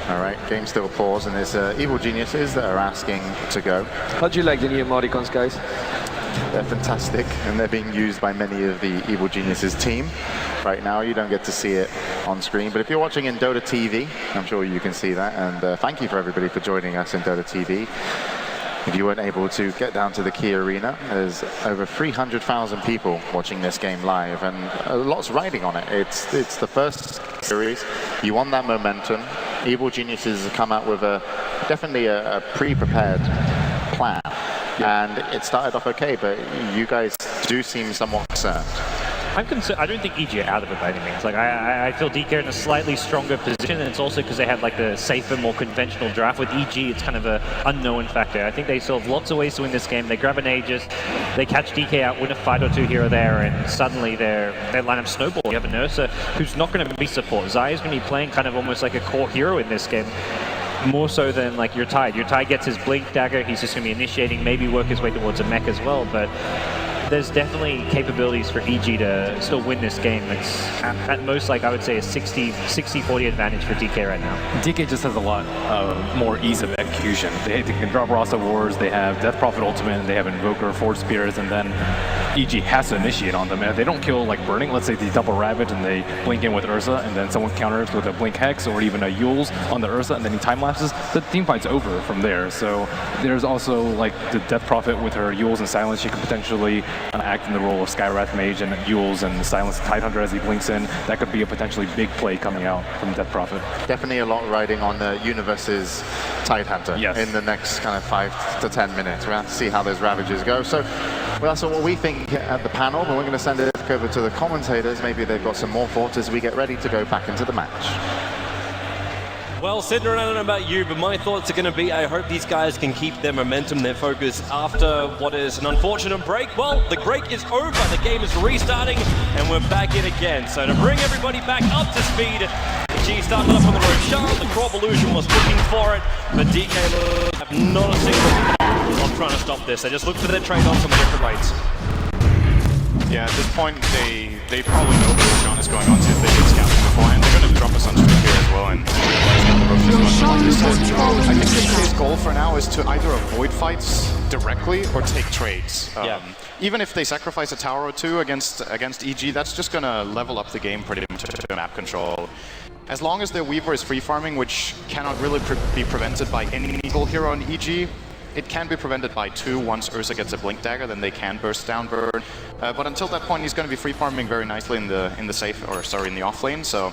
All right, game still paused, and there's Evil Geniuses that are asking to go. How do you like the new emoticons, guys? They're fantastic, and they're being used by many of the Evil Geniuses team. Right now, you don't get to see it on screen, but if you're watching in Dota TV, I'm sure you can see that, and thank you for everybody for joining us in Dota TV. If you weren't able to get down to the Key Arena, there's over 300,000 people watching this game live, and lots riding on it. It's the first series. You want that momentum. Evil Geniuses have come out with definitely a pre-prepared plan. And it started off okay, but you guys do seem somewhat concerned. I'm concerned. I don't think EG are out of it by any means. Like I feel DK are in a slightly stronger position, and it's also because they had like the safer, more conventional draft. With EG, it's kind of an unknown factor. I think they still have lots of ways to win this game. They grab an Aegis, they catch DK out, win a fight or 2 here or there, and suddenly their lineup snowball. You have an Ursa who's not going to be support. Xayah's going to be playing kind of almost like a core hero in this game. More so than like your Tide. Your Tide gets his Blink Dagger, he's just going to be initiating, maybe work his way towards a mech as well, but there's definitely capabilities for EG to still win this game. It's at most, like I would say, a 60-40 advantage for DK right now. DK just has a lot more ease of execution. They can drop Rasa Wars, they have Death Prophet Ultimate, they have Invoker, Force Spears, and then EG has to initiate on them. And if they don't kill like Burning, let's say they double Ravage and they blink in with Ursa, and then someone counters with a Blink Hex or even a Yules on the Ursa, and then he time lapses, the team fight's over from there. So there's also like the Death Prophet with her Yules and Silence. She could potentially act in the role of Skywrath Mage and Yules and Silence Tidehunter as he blinks in. That could be a potentially big play coming out from Death Prophet. Definitely a lot riding on the Universe's Tidehunter in the next kind of 5 to 10 minutes. We'll have to see how those Ravages go. So well, that's what we think at the panel, but we're going to send it over to the commentators. Maybe they've got some more thoughts as we get ready to go back into the match. Well, Sidney, I don't know about you, but my thoughts are going to be, I hope these guys can keep their momentum, their focus after what is an unfortunate break. Well, the break is over, the game is restarting, and we're back in again. So to bring everybody back up to speed, G started up on the Roshan, the Crop Illusion was looking for it, but DK have not a single on trying to stop this. They just look for their trade-offs on the different rates. Yeah, at this point, they probably know that Roshan is going on to if they did scout him before, and they're going to drop a Sunstreak here as well, and I think his goal for now is to either avoid fights directly or take trades. Even if they sacrifice a tower or 2 against EG, that's just going to level up the game pretty much to map control. As long as their Weaver is free farming, which cannot really be prevented by any single hero on EG, it can be prevented by 2 once Ursa gets a Blink Dagger, then they can burst down burn. But until that point, he's going to be free farming very nicely in the safe, or sorry, in the off lane. So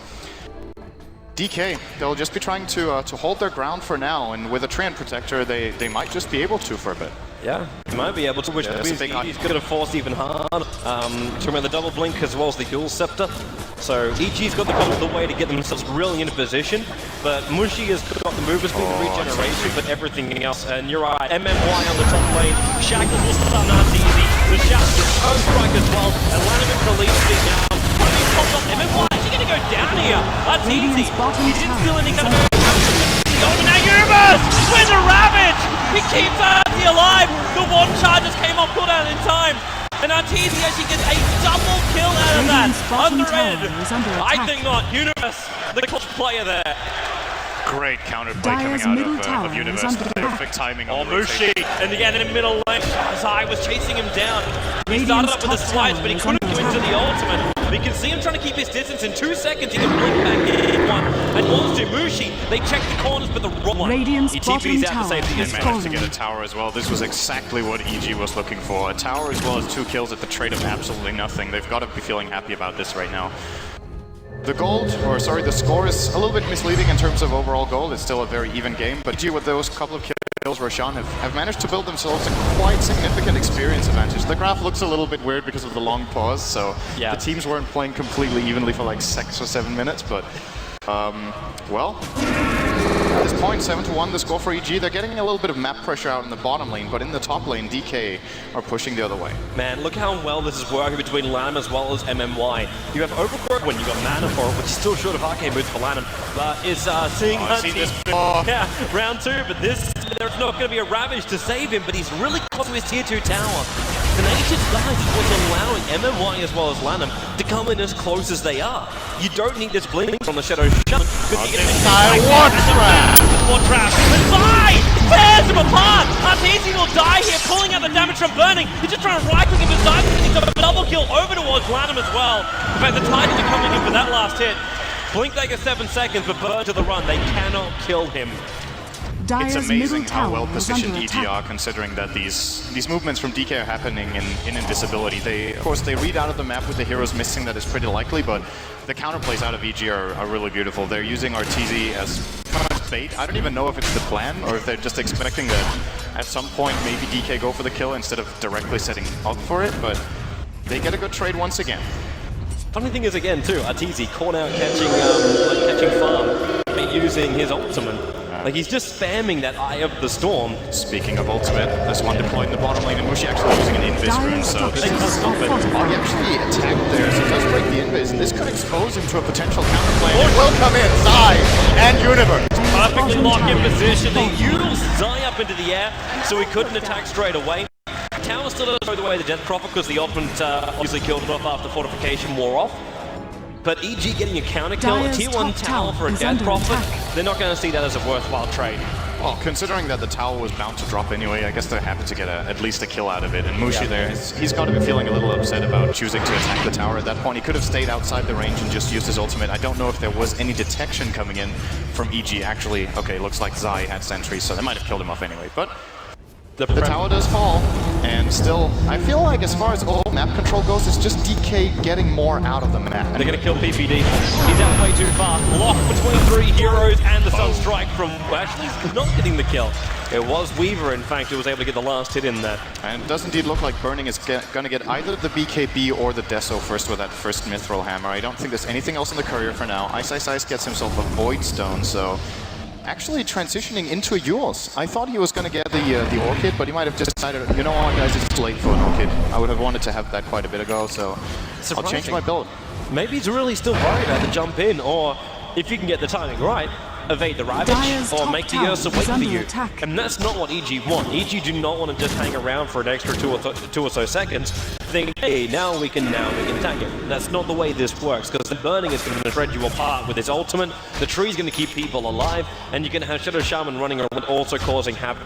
DK, they'll just be trying to hold their ground for now, and with a Treant Protector, they might just be able to for a bit. Yeah, he might be able to, which means he's going to force even harder to remember the double blink as well as the dual scepter. So EG's got the way to get themselves really into position, but Mushi has got the movement speed, the regeneration, but everything else. And you're right, MMY on the top lane, Shackles will stun easy. The Shackles is so strike as well, and Lanaman releases it down. MMY actually going to go down here. That's easy. He didn't feel any kind of... Now Ubers with the Ravage! He keeps Artezi alive! The one charge just came off cooldown in time! And Artezi actually gets a double kill out of that! Under-red! I think not. Universe, the clutch player there. Great counterplay coming out of Universe. Perfect timing on the Mushi, and again in the middle lane, Zai was chasing him down. He started up with the slides, but he couldn't go into the ultimate. We can see him trying to keep his distance. In 2 seconds, he can blink back in one. And wants to Mushi. They check the corners, but the wrong one. He TP's out to safety. They managed to get a tower as well. This was exactly what EG was looking for. A tower as well as 2 kills at the trade of absolutely nothing. They've got to be feeling happy about this right now. The score is a little bit misleading in terms of overall goal. It's still a very even game, but with those couple of kills, Roshan have managed to build themselves a quite significant experience advantage. The graph looks a little bit weird because of the long pause, so the teams weren't playing completely evenly for like 6 or 7 minutes, but well, at this point, 7-1 the score for EG. They're getting a little bit of map pressure out in the bottom lane, but in the top lane, DK are pushing the other way. Man, look how well this is working between Lanham as well as MMY. You have Overgrowth when you got Mana for it, which is still short of arcane boots for Lanham, but is seeing round 2, but there's not going to be a Ravage to save him, but he's really close to his tier 2 tower. Tenacious Guys is what's allowing MMY as well as Lanham to come in as close as they are. You don't need this blink on the Shadow Shaman, because you get one trap. And Zai tears him apart! Artezi will die here, pulling out the damage from Burning. He's just trying to right-click him, but Zai gets a double kill over towards Lanham as well. In fact, the Tigers are coming in for that last hit. Blink they get 7 seconds, but Burn to the run. They cannot kill him. It's amazing how well positioned EG are, considering that these movements from DK are happening in invisibility. Of course, they read out of the map with the heroes missing. That is pretty likely, but the counterplays out of EG are really beautiful. They're using Artezi as bait. I don't even know if it's the plan or if they're just expecting that at some point maybe DK go for the kill instead of directly setting up for it, but they get a good trade once again. Funny thing is, again, too, Artezi caught out catching farm using his ultimate. Like, he's just spamming that Eye of the Storm. Speaking of ultimate, there's one deployed in the bottom lane, and Mushi actually using an invis rune, so this is stop it. Oh, he actually attacked there, so he does break the invis, and this could expose him to a potential counterplay. It will come in, Zai and Universe. Perfectly locked in position. They utilized Zai up into the air, so he couldn't attack straight away. Tower still doesn't throw away the Death Prophet because the ultimate obviously killed him off after fortification wore off. But EG getting a counter kill, a tier 1 tower for a Death Prophet, they're not going to see that as a worthwhile trade. Well, considering that the tower was bound to drop anyway, I guess they're happy to get at least a kill out of it. And Mushi there, he's got to be feeling a little upset about choosing to attack the tower at that point. He could have stayed outside the range and just used his ultimate. I don't know if there was any detection coming in from EG. Actually, okay, looks like Zai had sentries, so they might have killed him off anyway. But the tower does fall, and still, I feel like as far as all map control goes, it's just DK getting more out of the map. They're going to kill PPD. He's out way too far. Locked between 3 heroes and the Sunstrike from actually not getting the kill. It was Weaver, in fact, who was able to get the last hit in there. And it does indeed look like Burning is going to get either the BKB or the Deso first with that first Mithril Hammer. I don't think there's anything else in the career for now. Ice gets himself a Void Stone, so actually transitioning into a Euls. I thought he was going to get the Orchid, but he might have just decided, you know what guys, it's too late for an Orchid. I would have wanted to have that quite a bit ago, so I'll change my build. Maybe he's really still worried about the jump in, or if you can get the timing right, evade the Ravage, or make the Ursa wait for you. And that's not what EG want. EG do not want to just hang around for an extra 2 or so seconds, thinking, hey, now we can attack it. That's not the way this works, because the Burning is going to shred you apart with his ultimate, the tree's going to keep people alive, and you're going to have Shadow Shaman running around, also causing havoc.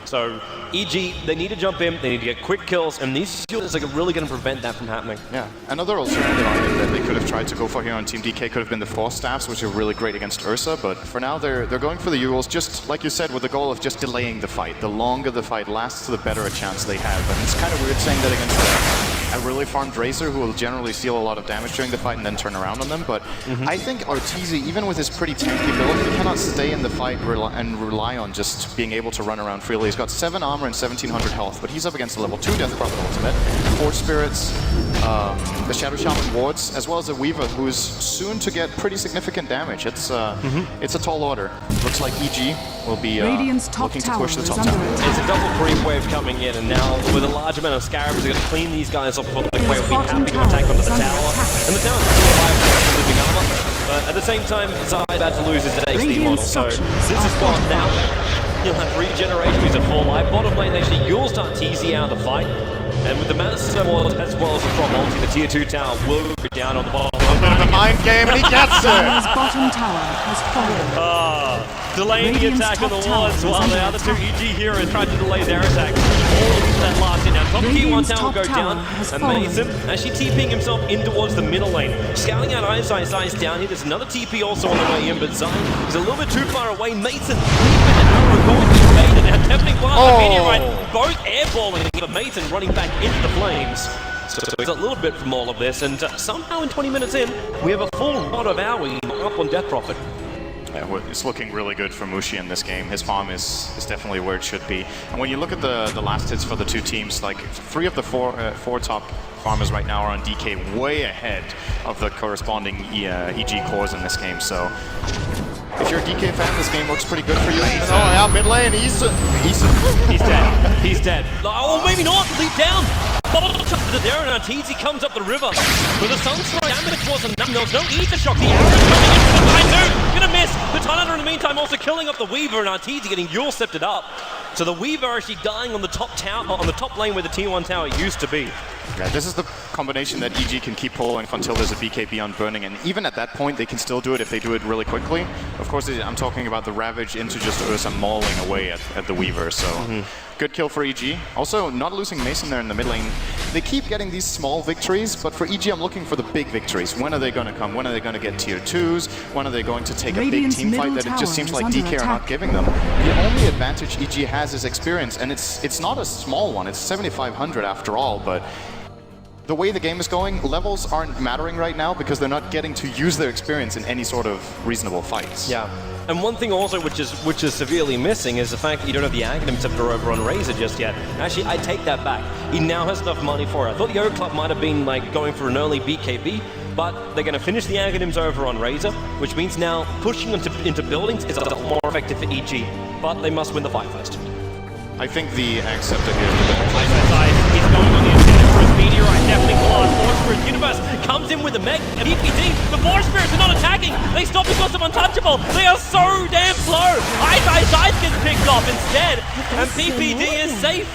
So EG, they need to jump in, they need to get quick kills, and these skills are really going to prevent that from happening. Yeah, another alternative item that they could have tried to go for here on Team DK could have been the Force Staffs, which are really great against Ursa, but for now they're going for the Euls, just like you said, with the goal of just delaying the fight. The longer the fight lasts, the better a chance they have. And it's kind of weird saying that against a really farmed Razor who will generally steal a lot of damage during the fight and then turn around on them. But I think Arteezy, even with his pretty tanky build, he cannot stay in the fight and rely on just being able to run around freely. He's got 7 armor and 1700 health, but he's up against a level 2 Death Prophet ultimate, Forge Spirits, the Shadow Shaman wards, as well as a Weaver who's soon to get pretty significant damage. It's a tall order. Looks like EG will be looking to push the top tower. It's a double creep wave coming in, and now with a large amount of Scarabs, they're going to clean these guys off. The wave will be happy to attack onto the tower, and the tower's living armor. But at the same time, Zai about to lose his HD model, so this is gone now. He'll have regeneration, he's at full life. Bottom lane, actually, you'll start TZ out of the fight. And with the Master Ward as well as the Prop Ulti, the Tier 2 tower will go down on the bottom. A bit of a mind game, and he gets it! His bottom tower has fallen. Delaying the attack of the wards while the other two EG heroes tried to delay their attack. All of that last hit. Now top T1 tower will go down. Amazing. Actually TPing himself in towards the middle lane. Scouting out Zai's down here. There's another TP also on the way in, but Zai is a little bit too far away. Mason with an arrow going to evade, and now definitely blast the meteorite. Both airballing, but Mason running back into the flames. So it's a little bit from all of this, and somehow in 20 minutes in, we have a full lot of AoE up on Death Prophet. Yeah, it's looking really good for Mushi in this game. His farm is definitely where it should be. And when you look at the last hits for the two teams, like 3 of the four top farmers right now are on DK, way ahead of the corresponding EG cores in this game. So if you're a DK fan, this game looks pretty good for you. Oh yeah, mid lane, he's dead. He's dead. Oh, maybe not. Leap down. There and Arteezy comes up the river. With the Sunstrike damage wasn't enough. There's no Ether Shock. The arrow's coming in from behind too. Gonna miss. The Tornado in the meantime also killing up the Weaver, and Arteezy getting Yule Scepted up. So the Weaver actually dying on the top tower, on the top lane where the T1 tower used to be. Yeah, this is the combination that EG can keep pulling until there's a BKB on burning, and even at that point they can still do it if they do it really quickly. Of course, I'm talking about the Ravage into just Ursa mauling away at the Weaver, so good kill for EG. Also, not losing Mason there in the mid lane. They keep getting these small victories, but for EG I'm looking for the big victories. When are they going to come? When are they going to get tier 2s? When are they going to take a big team fight that it just seems like DK are not giving them? The only advantage EG has is experience, and it's not a small one. It's 7,500 after all, but the way the game is going, levels aren't mattering right now because they're not getting to use their experience in any sort of reasonable fights. Yeah. And one thing also which is severely missing is the fact that you don't have the Aghanim Scepter over on Razor just yet. Actually, I take that back. He now has enough money for it. I thought the Oak Club might have been like going for an early BKB, but they're going to finish the Aghanims over on Razor, which means now pushing into buildings is a lot more effective for EG, but they must win the fight first. I think the Ag Scepter here is the better choice. He's going on the incentive for his meteorite, definitely Claw. Force Spirit Universe comes in with a mech. PPD, the Force Spirits are not attacking. They stop because of Untouchable. They are so damn slow. Ice gets picked off instead, and PPD is safe.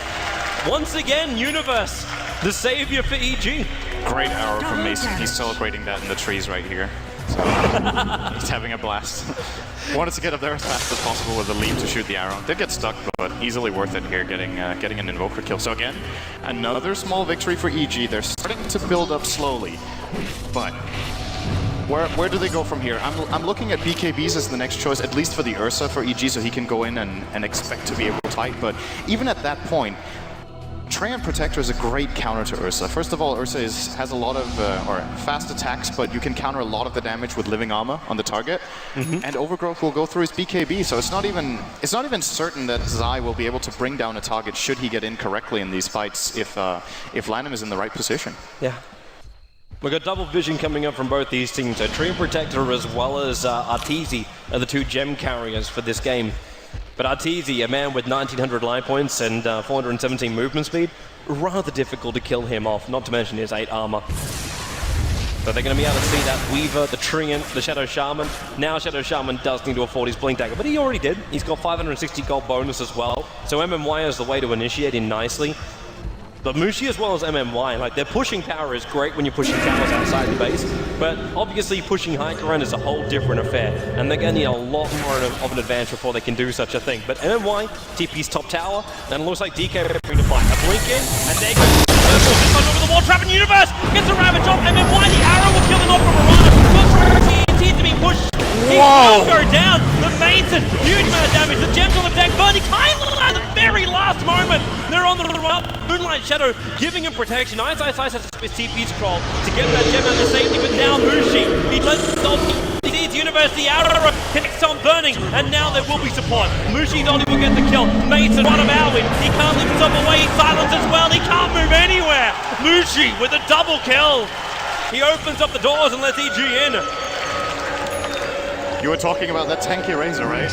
Once again, Universe, the savior for EG. Great arrow from Mason. He's celebrating that in the trees right here. So he's having a blast. Wanted to get up there as fast as possible with a leap to shoot the arrow. Did get stuck, but easily worth it here, getting an Invoker kill. So again, another small victory for EG. They're starting to build up slowly, but where do they go from here? I'm looking at BKBs as the next choice, at least for the Ursa for EG, so he can go in and expect to be able to fight. But even at that point, Treant Protector is a great counter to Ursa. First of all, Ursa has a lot of fast attacks, but you can counter a lot of the damage with living armor on the target. And Overgrowth will go through his BKB, so it's not even certain that Zai will be able to bring down a target should he get in correctly in these fights if Lanham is in the right position. Yeah. We've got double vision coming up from both these teams. So Treant Protector as well as Arteezy are the two gem carriers for this game. But Arteezy, a man with 1900 life points and 417 movement speed, rather difficult to kill him off, not to mention his 8 armor. So they're going to be able to see that Weaver, the Treant, the Shadow Shaman. Now Shadow Shaman does need to afford his Blink Dagger, but he already did. He's got 560 gold bonus as well. So MMY is the way to initiate in nicely. But Mushi as well as MMY, like their pushing power is great when you're pushing towers outside the base, but obviously pushing high ground is a whole different affair, and they're going to need a lot more of an advantage before they can do such a thing. But MMY, TP's top tower, and it looks like DK are going to fight. A blink in, and there goes this one over the wall, Trap in Universe, gets a Ravage off, MMY, the arrow will kill him off from Mirana, TNT to be pushed. He will go down, the Mason, huge amount of damage, the gems on the deck, burning Kylo at the very last moment. They're on the run up, Moonlight Moonlight Shadow giving him protection. Ice has to his TP scroll to get that gem out of safety, but now Mushi, he lets the Universe, the arrow connects on Burning, and now there will be support. Mushi not will get the kill. Mason, one of Alwyn, he can't leave himself away, he's silenced as well, he can't move anywhere. Mushi with a double kill. He opens up the doors and lets EG in. You were talking about that tanky Razor, right?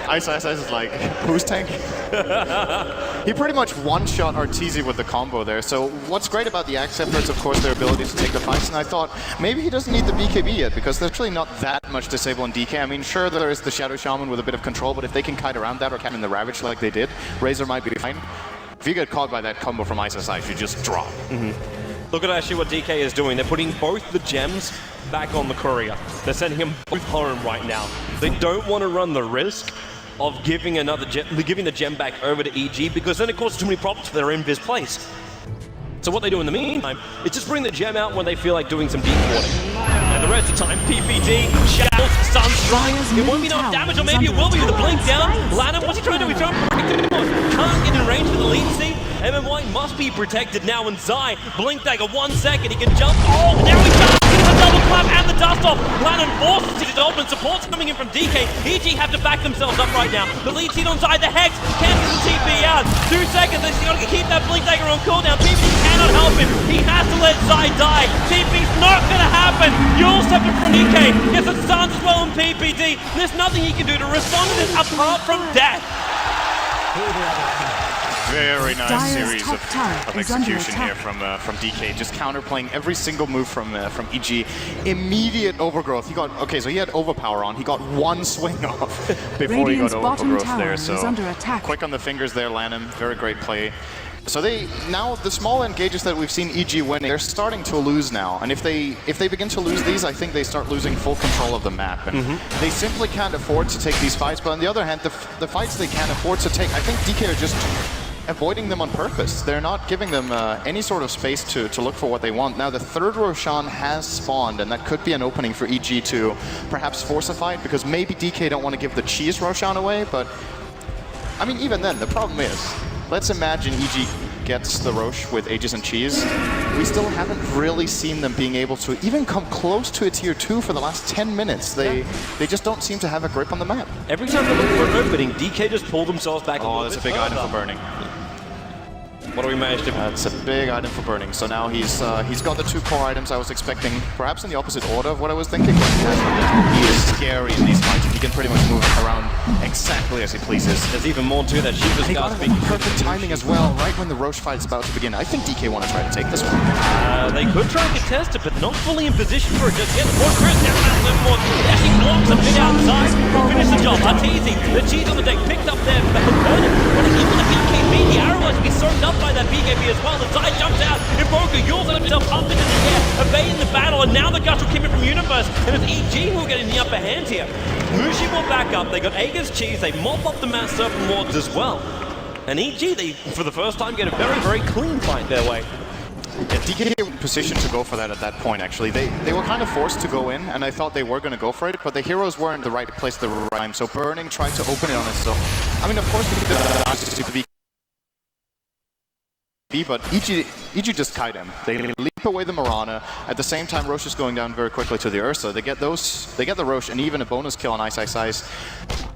Ice is like, who's tanky? He pretty much one-shot Arteezy with the combo there. So what's great about the Axe efforts, of course, their ability to take the fights. And I thought maybe he doesn't need the BKB yet because there's really not that much disable on DK. I mean, sure, there is the Shadow Shaman with a bit of control, but if they can kite around that or catch in the Ravage like they did, Razor might be fine. If you get caught by that combo from Ice, you just drop. Look at actually what DK is doing. They're putting both the gems back on the courier. They're sending him both home right now. They don't want to run the risk of giving the gem back over to EG because then it causes too many problems for their invis place. So what they do in the meantime is just bring the gem out when they feel like doing some deep warding. And the rest of the time, PPD, Shadows, Sunstrike, it won't be enough damage, or maybe it will be with the blink down. Lanham, what's he trying to do? He's trying to can't get in range for the lead seat. MMY must be protected now, and Zai, blink dagger, 1 second, he can jump. Oh, now he does! The double clap and the dust off. Lanham forces it open, support's coming in from DK. EG have to back themselves up right now. The lead seat on Zai, the Hex, cancels the TP out. 2 seconds, they've got to keep that blink dagger on cooldown. PPD cannot help him. He has to let Zai die. TP's not going to happen. You'll separate from DK. Gets a stance as well on PPD. There's nothing he can do to respond to this apart from death. Very nice series of execution here from DK, just counterplaying every single move from EG. Immediate overgrowth. He got so he had overpower on. He got 1 swing off before he got overgrowth there. So quick on the fingers there, Lanham. Very great play. So now the small engages that we've seen EG winning, they're starting to lose now. And if they begin to lose these, I think they start losing full control of the map. And they simply can't afford to take these fights. But on the other hand, the fights they can't afford to take, I think DK are just avoiding them on purpose. They're not giving them any sort of space to look for what they want. Now the third Roshan has spawned, and that could be an opening for EG to perhaps force a fight, because maybe DK don't want to give the cheese Roshan away, but I mean, even then, the problem is, let's imagine EG gets the Roche with Aegis and Cheese. We still haven't really seen them being able to even come close to a tier 2 for the last 10 minutes. They just don't seem to have a grip on the map. Every time they look for an opening, DK just pulled themselves back a little bit. That's a big item for Burning. What do we manage to... That's a big item for Burning. So now he's got the 2 core items I was expecting, perhaps in the opposite order of what I was thinking. He is scary in these fights. He can pretty much move around exactly as he pleases. There's even more to that. She's got perfect timing as well, right when the Roche fight is about to begin. I think DK want to try to take this one. They could try and contest it, but not fully in position for it just yet. More Chris down a little more. Actually knocks a bit outside. Finish the job. Arteezy, the cheese on the deck, picked up there. But even the BKB, the arrow has to be soaked up by that BKB as well. The Zai jumps out. Invoker Yules himself up into the air, evading the battle, and now the guts will come in from Universe, and it's EG who are getting the upper hand here. Mushi will back up. They got Aegis Cheese. They mop up the Mass Serpent Wards as well. And EG, they, for the first time, get a very, very clean fight their way. Yeah, DK were in position to go for that at that point, actually. They were kind of forced to go in, and I thought they were going to go for it, but the heroes weren't in the right place at the right time, so Burning tried to open it on itself. I mean, of course, we need the BKB, but EG just kite him. They leap away the Mirana. At the same time, Roche is going down very quickly to the Ursa. They get the Roche and even a bonus kill on Ice.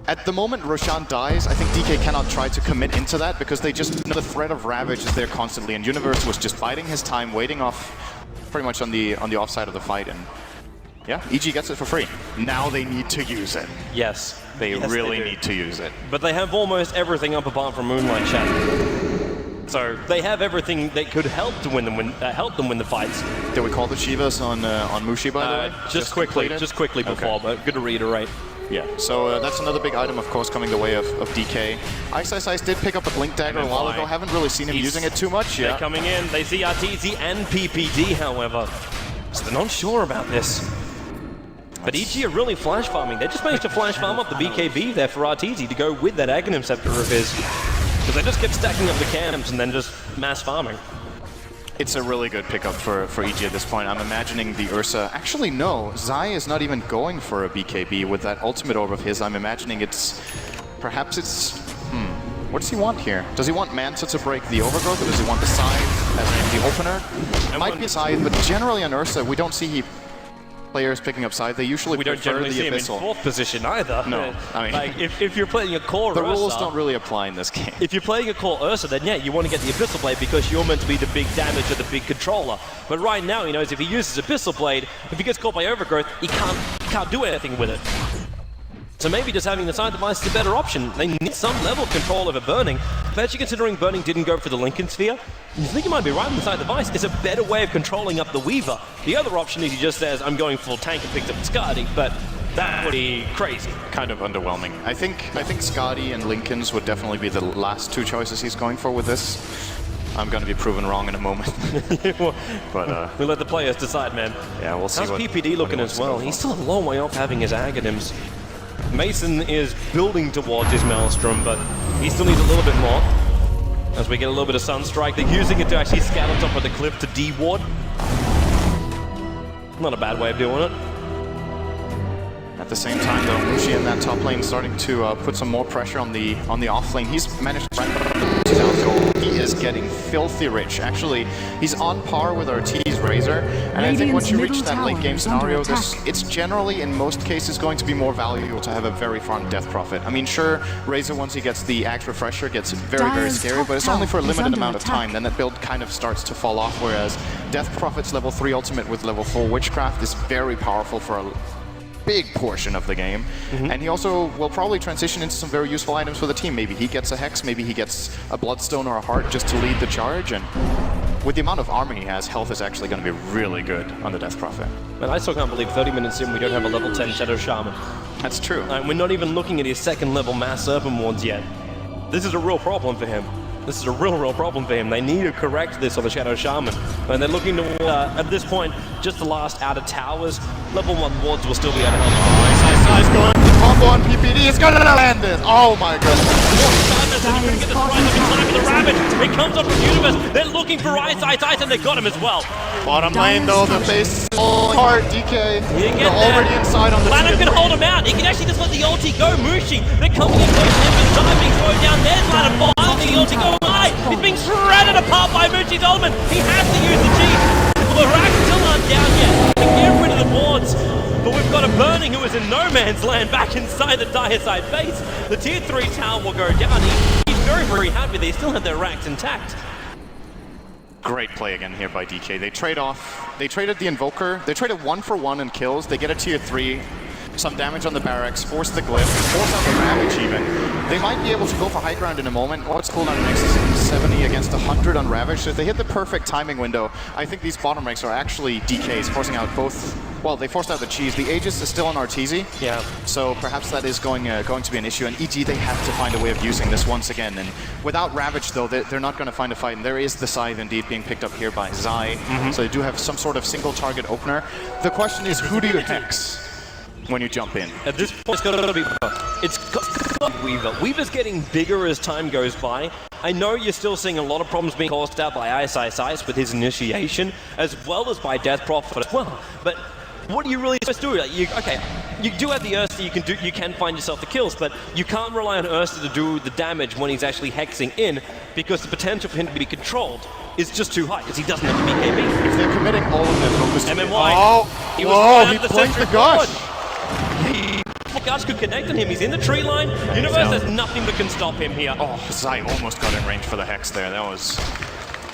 At the moment Roshan dies, I think DK cannot try to commit into that because they just know the threat of Ravage is there constantly, and Universe was just biding his time, waiting off pretty much on the offside of the fight, and yeah, EG gets it for free. Now they need to use it. Yes. They really need to use it. But they have almost everything up apart from Moonlight Shadow. So they have everything that could help them win the fights. Did we call the Shivas on Mushi, by the way? Just quickly before, okay. But good to reiterate. Yeah, so that's another big item, of course, coming the way of DK. Ice did pick up the Blink Dagger a while ago. Haven't really seen him using it too much. They're coming in. They see Arteezy and PPD, however. So they're not sure about this. But EG are really flash farming. They just managed to flash farm up the BKB there for Arteezy to go with that Aghanim Scepter of his. Because they just kept stacking up the camps and then just mass farming. It's a really good pickup for EG at this point. I'm imagining the Ursa... Actually, no. Zai is not even going for a BKB with that ultimate orb of his. I'm imagining it's... Perhaps it's... What does he want here? Does he want Manta to break the Overgrowth, or does he want the Scythe as the opener? It might be Scythe, but generally on Ursa, we don't see players picking up Scythe. They usually we don't generally see him in fourth position either. No, I mean, like if you're playing a core the Ursa, rules don't really apply in this game. If you're playing a core Ursa, then yeah, you want to get the Abyssal Blade because you're meant to be the big damage or the big controller. But right now, he knows if he uses Abyssal Blade, if he gets caught by Overgrowth, he can't do anything with it. So maybe just having the side device is a better option. They need some level of control over Burning, especially considering Burning didn't go for the Lincoln Sphere. You think you might be right on the side device. It's a better way of controlling up the Weaver. The other option is he just says, I'm going full tank and picked up the Skadi, but that would be crazy. Kind of underwhelming. I think Skadi and Lincolns would definitely be the last two choices he's going for with this. I'm going to be proven wrong in a moment. But we'll let the players decide, man. Yeah, we'll see. How's PPD looking as well? He's still a long way off having his Aghanims. Mason is building towards his Maelstrom, but he still needs a little bit more. As we get a little bit of Sunstrike, they're using it to actually scout on top of the cliff to D-ward. Not a bad way of doing it. At the same time, though, Mushi in that top lane starting to put some more pressure on the off lane. He's managed to he is getting filthy rich. Actually, he's on par with Ortiz Razor, and I think once you reach that late game scenario, it's generally, in most cases, going to be more valuable to have a very farm Death Prophet. I mean, sure, Razor, once he gets the Axe Refresher, gets very, very scary, but it's only for a limited amount of time. Then that build kind of starts to fall off, whereas Death Prophet's level 3 ultimate with level 4 Witchcraft is very powerful for a big portion of the game, and he also will probably transition into some very useful items for the team. Maybe he gets a Hex, maybe he gets a Bloodstone or a Heart just to lead the charge, and with the amount of armor he has, health is actually going to be really good on the Death Prophet. And I still can't believe 30 minutes in we don't have a level 10 Shadow Shaman. That's true. And we're not even looking at his second level Mass Serpent Wards yet. This is a real problem for him. This is a real problem for him. They need to correct this on the Shadow Shaman. And they're looking to, at this point, just the last outer towers. Level 1 wards will still be able to help. Nice going. Combo on PPD is gonna land it. Oh my goodness. He's gonna get the strike up in time for the Ravage. It comes up from Universe. They're looking for Ice, and they got him as well. Bottom lane though, the base is hard. DK, they're already inside on the Lanham can hold him out. He can actually just let the ulti go. Mushi, they're coming in close to him. His time being slowed down. There's Lanham behind the ulti go high. He's being shredded apart by Mushi's ultimate. He has to use the G. Well, the racks still aren't down yet. They can get rid of the wards. But we've got a Burning who is in no man's land back inside the dire side base. The tier 3 tower will go down. He's very, very happy they still have their racks intact. Great play again here by DK. They trade off. They traded the Invoker. They traded 1-for-1 in kills. They get a tier 3. Some damage on the barracks, force the glyph, force out the Ravage even. They might be able to go for high ground in a moment. What's cooldown next is 70 against 100 on Ravage. So if they hit the perfect timing window, I think these bottom ranks are actually DKs, forcing out both. Well, they forced out the cheese. The Aegis is still on Arteezy. Yeah. So perhaps that is going to be an issue. And EG, they have to find a way of using this once again. And without Ravage, though, they're not going to find a fight. And there is the Scythe indeed being picked up here by Zai. So they do have some sort of single target opener. The question is, who do you Hex when you jump in? At this point, it's got to be Weaver. Weaver's getting bigger as time goes by. I know you're still seeing a lot of problems being caused out by Ice with his initiation, as well as by Death Prophet as well. But what are you really supposed to do? Like, you do have the Ursa, you can find yourself the kills, but you can't rely on Ursa to do the damage when he's actually hexing in, because the potential for him to be controlled is just too high, because he doesn't have the BKB. If they're committing all of their focus to MMY. He points the gush. The gush could connect on him. He's in the tree line. Universe has nothing that can stop him here. Oh, Zai almost got in range for the Hex there. That was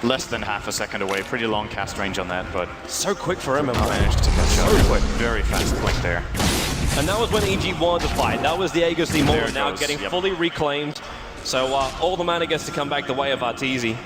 less than half a second away. Pretty long cast range on that, but so quick for him. Managed to catch up. Quick, very fast click there. And that was when EG wanted to fight. That was the Aegis Immortal now getting fully reclaimed. So all the mana gets to come back the way of Arteezy.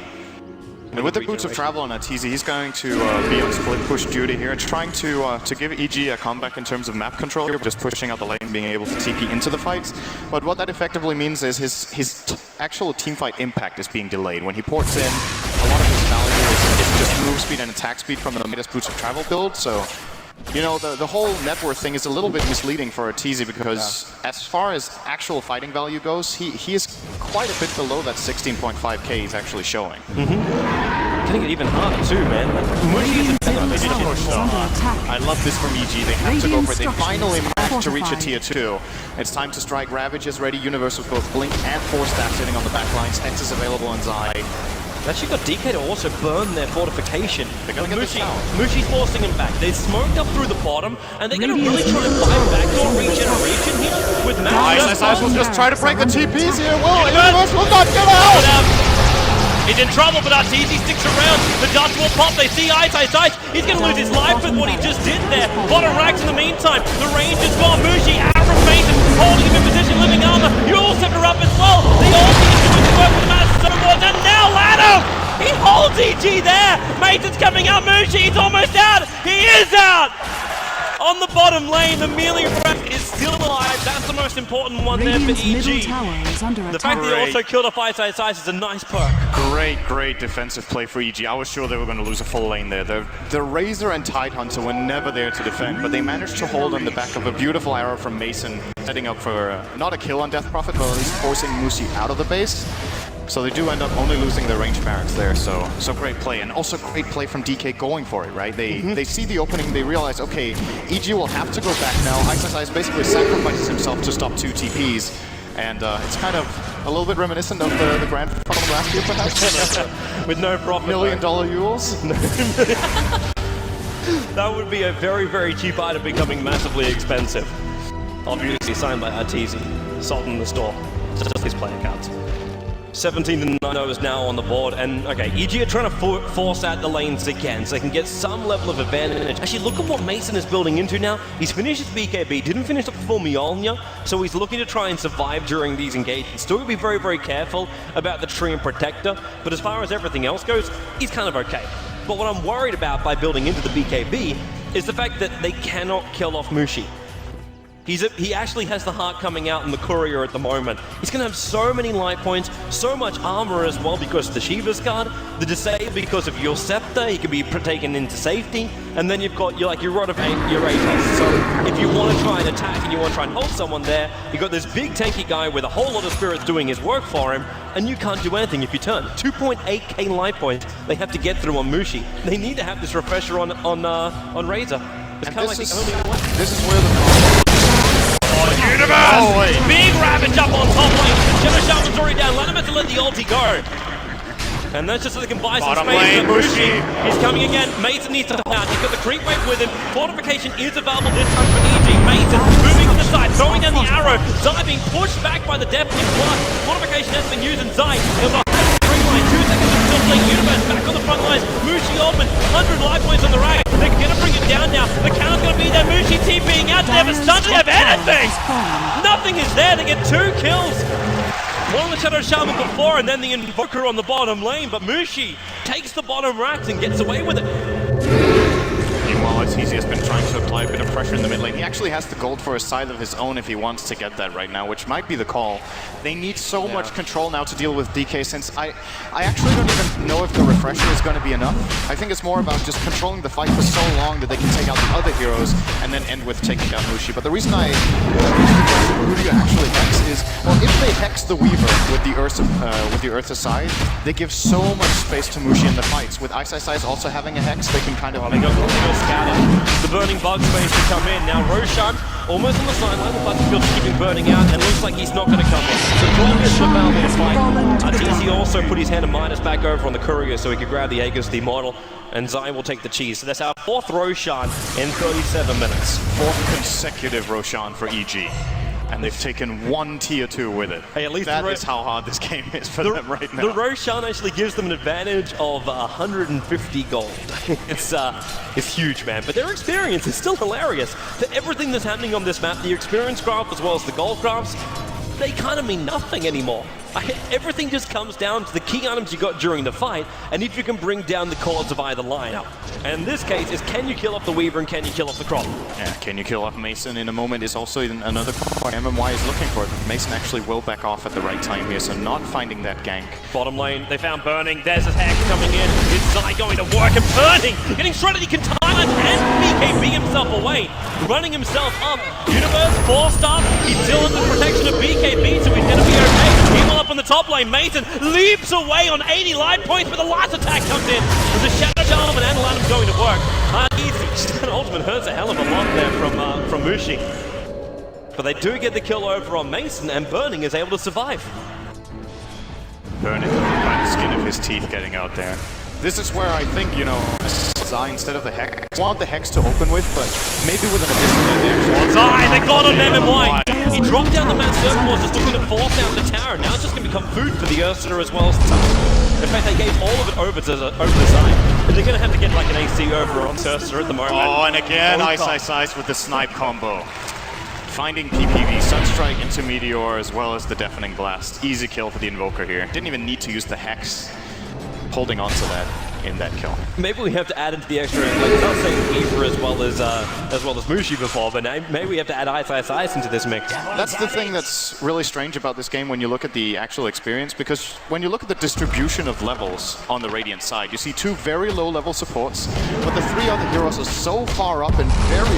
And with the Boots of Travel on Arteezy, he's going to be on split push duty here, trying to give EG a comeback in terms of map control here, just pushing out the lane, being able to TP into the fights. But what that effectively means is his actual teamfight impact is being delayed. When he ports in, a lot of his value is just move speed and attack speed from the latest Boots of Travel build, so You know, the whole net worth thing is a little bit misleading for Arteezy because as far as actual fighting value goes, he is quite a bit below that 16.5k he's actually showing. Getting it even harder too, man. Mushi is I love this from EG. They have to go for it. They finally managed to reach a tier 2. It's time to strike. Ravage is ready. Universe with both Blink and 4 staff sitting on the back lines. Hex is available on Zai. Actually got DK to also burn their fortification. They're gonna get this tower. Mushi's forcing him back. They smoked up through the bottom, and they're gonna really try to fight backdoor regeneration here with Max. Ice will just try to break the TPs here. Well, Universe will not get out! He's in trouble, but Arteezy sticks around. The dust will pop. They see Ice. He's going to lose his life with what he just did there. Bottom racks in the meantime. The range is gone. Mushi out from Mason, holding him in position, living armor. You'll set her up as well. The ulti is doing the work with Mass Snowboards, and now Lano! He holds EG there. Mason's coming out. Mushi, he's almost out. He is out! On the bottom lane, the melee rack is still alive. That's the most important one there for EG. The fact that he also killed off Ice is a nice perk. Great defensive play for EG. I was sure they were going to lose a full lane there. The Razor and Tidehunter were never there to defend, but they managed to hold on the back of a beautiful arrow from Mason, setting up for not a kill on Death Prophet, but at least forcing Mushi out of the base. So they do end up only losing their ranged barracks there, so great play. And also great play from DK going for it, right? They see the opening, they realize, okay, EG will have to go back now. Ice basically sacrifices himself to stop 2 TPs. And it's kind of a little bit reminiscent of the Grand Final last year, perhaps? With no profit. $1 million Euros? That would be a very cheap item becoming massively expensive. Obviously signed by Arteezy. Salt in the store. Just his player cards. 17-9 is now on the board, and okay, EG are trying to force out the lanes again so they can get some level of advantage. Actually, look at what Mason is building into now. He's finished his BKB, didn't finish up full Mjolnir, so he's looking to try and survive during these engagements. Still be very careful about the tree and protector, but as far as everything else goes, he's kind of okay. But what I'm worried about by building into the BKB is the fact that they cannot kill off Mushi. He actually has the heart coming out in the courier at the moment. He's going to have so many light points, so much armor as well because of the Shiva's guard, the disable because of your scepter, he can be taken into safety, and then you've got your Rod of your Atos. So if you want to try and attack and you want to try and hold someone there, you've got this big tanky guy with a whole lot of spirits doing his work for him, and you can't do anything if you turn. 2.8k light points they have to get through on Mushi. They need to have this refresher on Razor. It's kind of like the only one. This is where the Universe! Oh, big Ravage up on top lane. Shadow Shaman's already down. Let him have to let the ulti go. And that's just so they can buy some space. Mushi is coming again. Mason needs to hold out. He's got the creep wave with him. Fortification is available this time for EG. Mason moving to the side, throwing down the arrow. Zai being pushed back by the Deathly Plus. Fortification has been used, and Zai is on the green line. 2 seconds until late. Universe back on the front lines. Mushi open. 100 life points on the rack. They're going to bring it down now. The count's going to be there. Mushi TPing out. They have a stun. They have anything. Nothing is there. They get 2 kills. One on the Shadow Shaman before, and then the Invoker on the bottom lane, but Mushi takes the bottom racks and gets away with it. Meanwhile, Arteezy has been trying to apply a bit of pressure in the mid lane. He actually has the gold for a side of his own if he wants to get that right now, which might be the call. They need so much control now to deal with DK, since I actually don't even know if the refresher is going to be enough. I think it's more about just controlling the fight for so long that they can take out the other heroes and then end with taking down Mushi. But the reason who do you actually hex is, well, if they hex the Weaver with the Earth aside, they give so much space to Mushi in the fights. With Ice also having a hex, they can kind of... They got scatter. The burning bug space to come in. Now Roshan almost on the sideline. The Butterfield's keeping burning out, and looks like he's not going to come in. So Drawn is the Valve fight. Arteezy also put his hand of Midas back over on the courier so he could grab the Aegis, the model, and Zai will take the cheese. So that's our 4th Roshan in 37 minutes. 4th consecutive Roshan for EG. And they've taken 1 tier 2 with it. Hey, at least that is how hard this game is for them right now. The Roshan actually gives them an advantage of 150 gold. It's huge, man. But their experience is still hilarious. Everything that's happening on this map, the experience graph as well as the gold graphs, they kind of mean nothing anymore. Everything just comes down to the key items you got during the fight, and if you can bring down the chords of either lineup. And in this case, is can you kill off the Weaver and can you kill off the Crop? Yeah, can you kill off Mason in a moment is also another point MMY is looking for. Mason actually will back off at the right time here, so not finding that gank. Bottom lane, they found Burning. There's his hack coming in. Is Zai going to work and Burning? Getting shredded, he can time it and BKB himself away, running himself up. Universe forced up. He's still under protection of BKB, so he's going to be okay. Meanwhile, up on the top lane, Mason leaps away on 80 life points, but the last attack comes in. With the Shadow Charm and Lanham going to work. That ultimate hurts a hell of a lot there from Mushi. But they do get the kill over on Mason, and Burning is able to survive. Burning by the skin of his teeth getting out there. This is where I think, you know, Zai instead of the Hex. I want the Hex to open with, but maybe with an additional Zai, they got on MMY! He dropped down the Mad Surfforce, just looking to force down the tower. Now it's just going to become food for the Ursula as well. In fact, they gave all of it over to Zai. And they're going to have to get like an AC over on Ursula at the moment. Oh, and again, Ice with the snipe combo. Finding PPV, Sunstrike into Meteor as well as the Deafening Blast. Easy kill for the Invoker here. Didn't even need to use the Hex. Holding on to that in that kill. Maybe we have to add into the extra, like I was saying Aether as well as Mushi before, but now maybe we have to add Ice into this mix. That's the thing that's really strange about this game when you look at the actual experience, because when you look at the distribution of levels on the Radiant side, you see 2 very low level supports, but the 3 other heroes are so far up and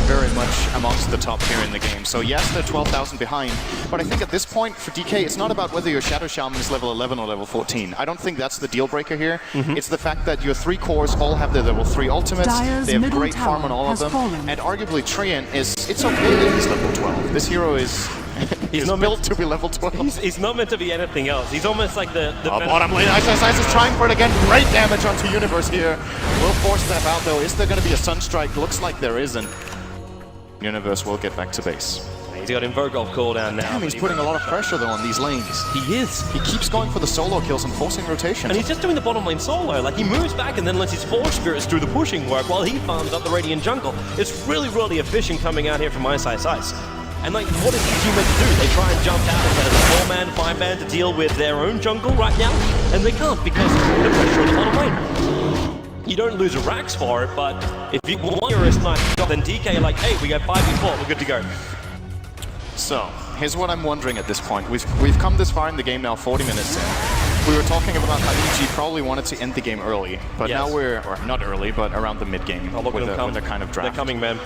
very much amongst the top here in the game. So yes, they're 12,000 behind, but I think at this point for DK, it's not about whether your Shadow Shaman is level 11 or level 14. I don't think that's the deal breaker here. It's the fact that your 3 cores all have their level 3 ultimates, Dyer's they have middle great farm on all of them, fallen. and arguably Treant it's okay that he's level 12. This hero is he's not built to be level 12. He's not meant to be anything else. He's almost like the bottom lane. Ice is trying for it again. Great damage onto Universe here. Will force that out though. Is there going to be a Sunstrike? Looks like there isn't. Universe will get back to base. He's got Invoke off cooldown now. Damn, he's putting a lot of pressure though on these lanes. He is. He keeps going for the solo kills and forcing rotation. And he's just doing the bottom lane solo. Like, he moves back and then lets his Forge Spirits do the pushing work while he farms up the Radiant jungle. It's really efficient coming out here from Ice. And like, what is EG meant to do? They try and jump out and get a 4-man, 5-man to deal with their own jungle right now, and they can't because of the pressure on the bottom lane. You don't lose a Rax for it, but if you want your snipe, then DK like, hey, we got 5v4, we're good to go. So, here's what I'm wondering at this point. We've come this far in the game now, 40 minutes in. We were talking about how EG probably wanted to end the game early, but now or not early, but around the mid-game with a kind of draft. They're coming, man.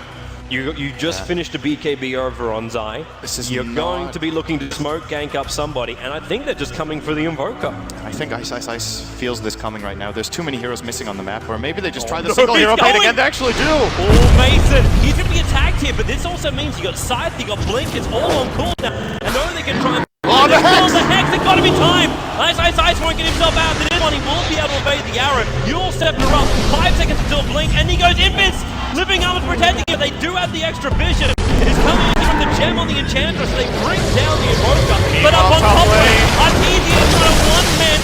You just finished a BKB over on Zai. You're going to be looking to smoke gank up somebody, and I think they're just coming for the Invoker. I think Ice feels this coming right now. There's too many heroes missing on the map, or maybe they just try the single hero bait again. They actually do! Oh, Mason! He's going to be attacked here, but this also means you got Scythe, you got Blink, it's all on cooldown. And though they can try and... Oh, the Hex! The Hex, it's got to be time! Ice won't get himself out. This one, he will be able to evade the arrow. You'll step her up. 5 seconds until Blink, and he goes Infants! Living Armor's protecting it. They do have the extra vision. It is coming from the gem on the Enchantress. They bring down the Invoker. But up on top of it, Artesia is on a 1-man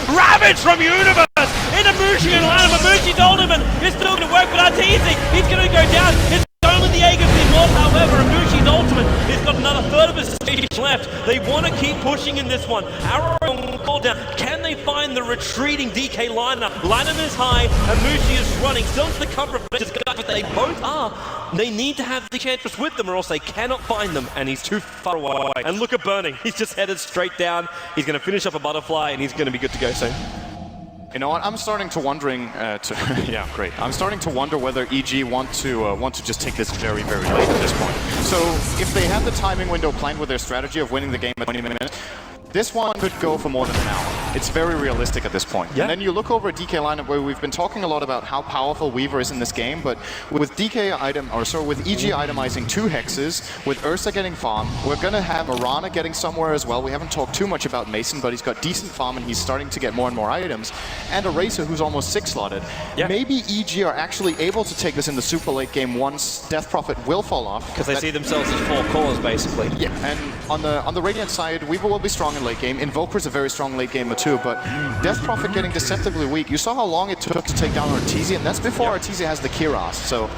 4. Ravage from Universe into Mushi and Lana. But Mushi's ultimate is still going to work, but Artesia, he's going to go down. It's only the Aegis Immortal, however, and Mushi's ultimate has got another third of his stage left. They want to keep pushing in this one. Arrow on cooldown. Can they find the retreating DK lineup? Lineup is high, and Mushi is running. Still to the cover of Vector's gut, but they both are. They need to have the Enchantress with them, or else they cannot find them, and he's too far away. And look at Burning. He's just headed straight down. He's going to finish up a butterfly, and he's going to be good to go soon. You know what? I'm starting to wondering. Yeah, great. I'm starting to wonder whether EG want to just take this very late at this point. So if they have the timing window planned with their strategy of winning the game at 20 minutes, this one could go for more than an hour. It's very realistic at this point. Yeah. And then you look over at DK lineup where we've been talking a lot about how powerful Weaver is in this game, but with EG itemizing 2 hexes, with Ursa getting farm, we're gonna have Arana getting somewhere as well. We haven't talked too much about Mason, but he's got decent farm and he's starting to get more and more items. And a Racer who's almost 6 slotted. Yeah. Maybe EG are actually able to take this in the super late game once Death Prophet will fall off. Because they see themselves as 4 cores basically. Yeah, and on the Radiant side, Weaver will be strong in late game. Invoker's a very strong late gamer too, but Death Prophet getting deceptively weak. You saw how long it took to take down Artesia, and that's before Artesia has the Kiras. So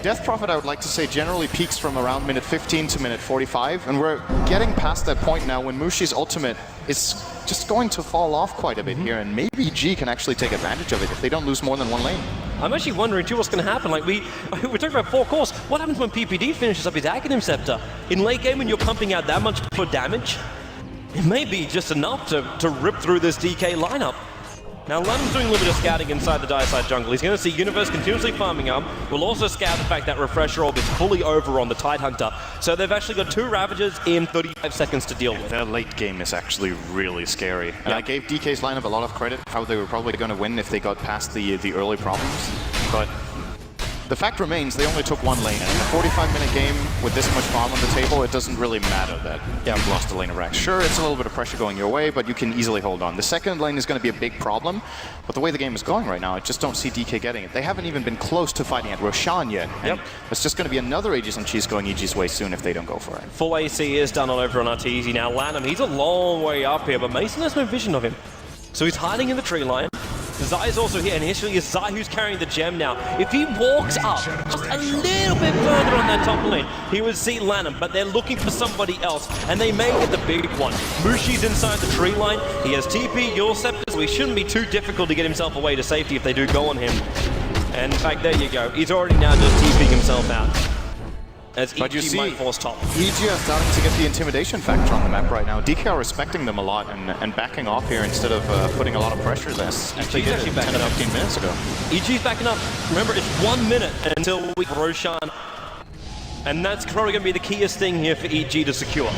Death Prophet, I would like to say, generally peaks from around minute 15 to minute 45, and we're getting past that point now when Mushi's ultimate is just going to fall off quite a bit here, and maybe G can actually take advantage of it if they don't lose more than 1 lane. I'm actually wondering too what's going to happen. Like we're talking about 4 cores. What happens when PPD finishes up his Aghanim Scepter? In late game when you're pumping out that much for damage, it may be just enough to rip through this DK lineup. Now, Lanham's doing a little bit of scouting inside the Dire side jungle. He's going to see Universe continuously farming up. We'll also scout the fact that Refresher Orb is fully over on the Tidehunter. So they've actually got 2 Ravagers in 35 seconds to deal with. Their late game is actually really scary. And I gave DK's lineup a lot of credit, how they were probably going to win if they got past the early problems. But the fact remains, they only took 1 lane. And in a 45-minute game with this much farm on the table, it doesn't really matter that you've lost a lane of Rax. Sure, it's a little bit of pressure going your way, but you can easily hold on. The second lane is going to be a big problem, but the way the game is going right now, I just don't see DK getting it. They haven't even been close to fighting at Roshan yet. And it's just going to be another Aegis and Cheese going EG's way soon if they don't go for it. Full AC is done on over on Arteezy. Now, Lanham, he's a long way up here, but Mason has no vision of him. So he's hiding in the tree line. Zai is also here, and initially it's Zai who's carrying the gem now. If he walks up just a little bit further on that top lane, he would see Lanham, but they're looking for somebody else, and they may get the big one. Mushi's inside the tree line. He has TP, Yorcept, so he shouldn't be too difficult to get himself away to safety if they do go on him. And in fact, there you go. He's already now just TPing himself out. As but you see, might force top. EG are starting to get the intimidation factor on the map right now. DK are respecting them a lot and backing off here instead of putting a lot of pressure there. As they did 10 to 15 minutes ago. EG's backing up. Remember, it's 1 minute until we Roshan. And that's probably going to be the keyest thing here for EG to secure.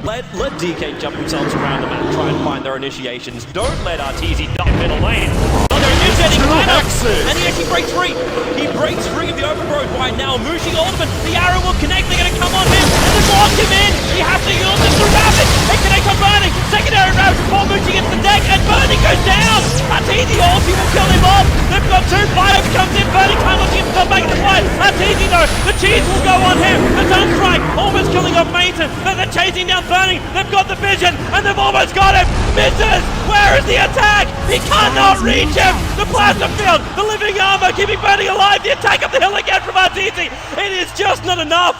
Let DK jump themselves around the map, try and find their initiations. Don't let Arteezy dump middle lane. Oh, they're initiating lineup, and he actually breaks free. He breaks free of the overgrowth right now. Mushi ultimate, the arrow will connect. They're going to come on him, and they've locked him in. He has to use this to Ravage. They connect on Burning. Secondary Ravage before Mushi gets the deck, and Burning goes down. Arteezy ulti will kill him off. They've got 2 fires comes in. Burning can't let him come back in the fight. Arteezy though, the cheese will go on him. The Sunstrike almost killing off Mason. They're chasing down Burning. They've got the vision, and they've almost got him. Misses. Where is the attack? He cannot reach him. The plasma field, the living armor, keeping Burning alive. The attack up the hill again from Arteezy. It is just not enough.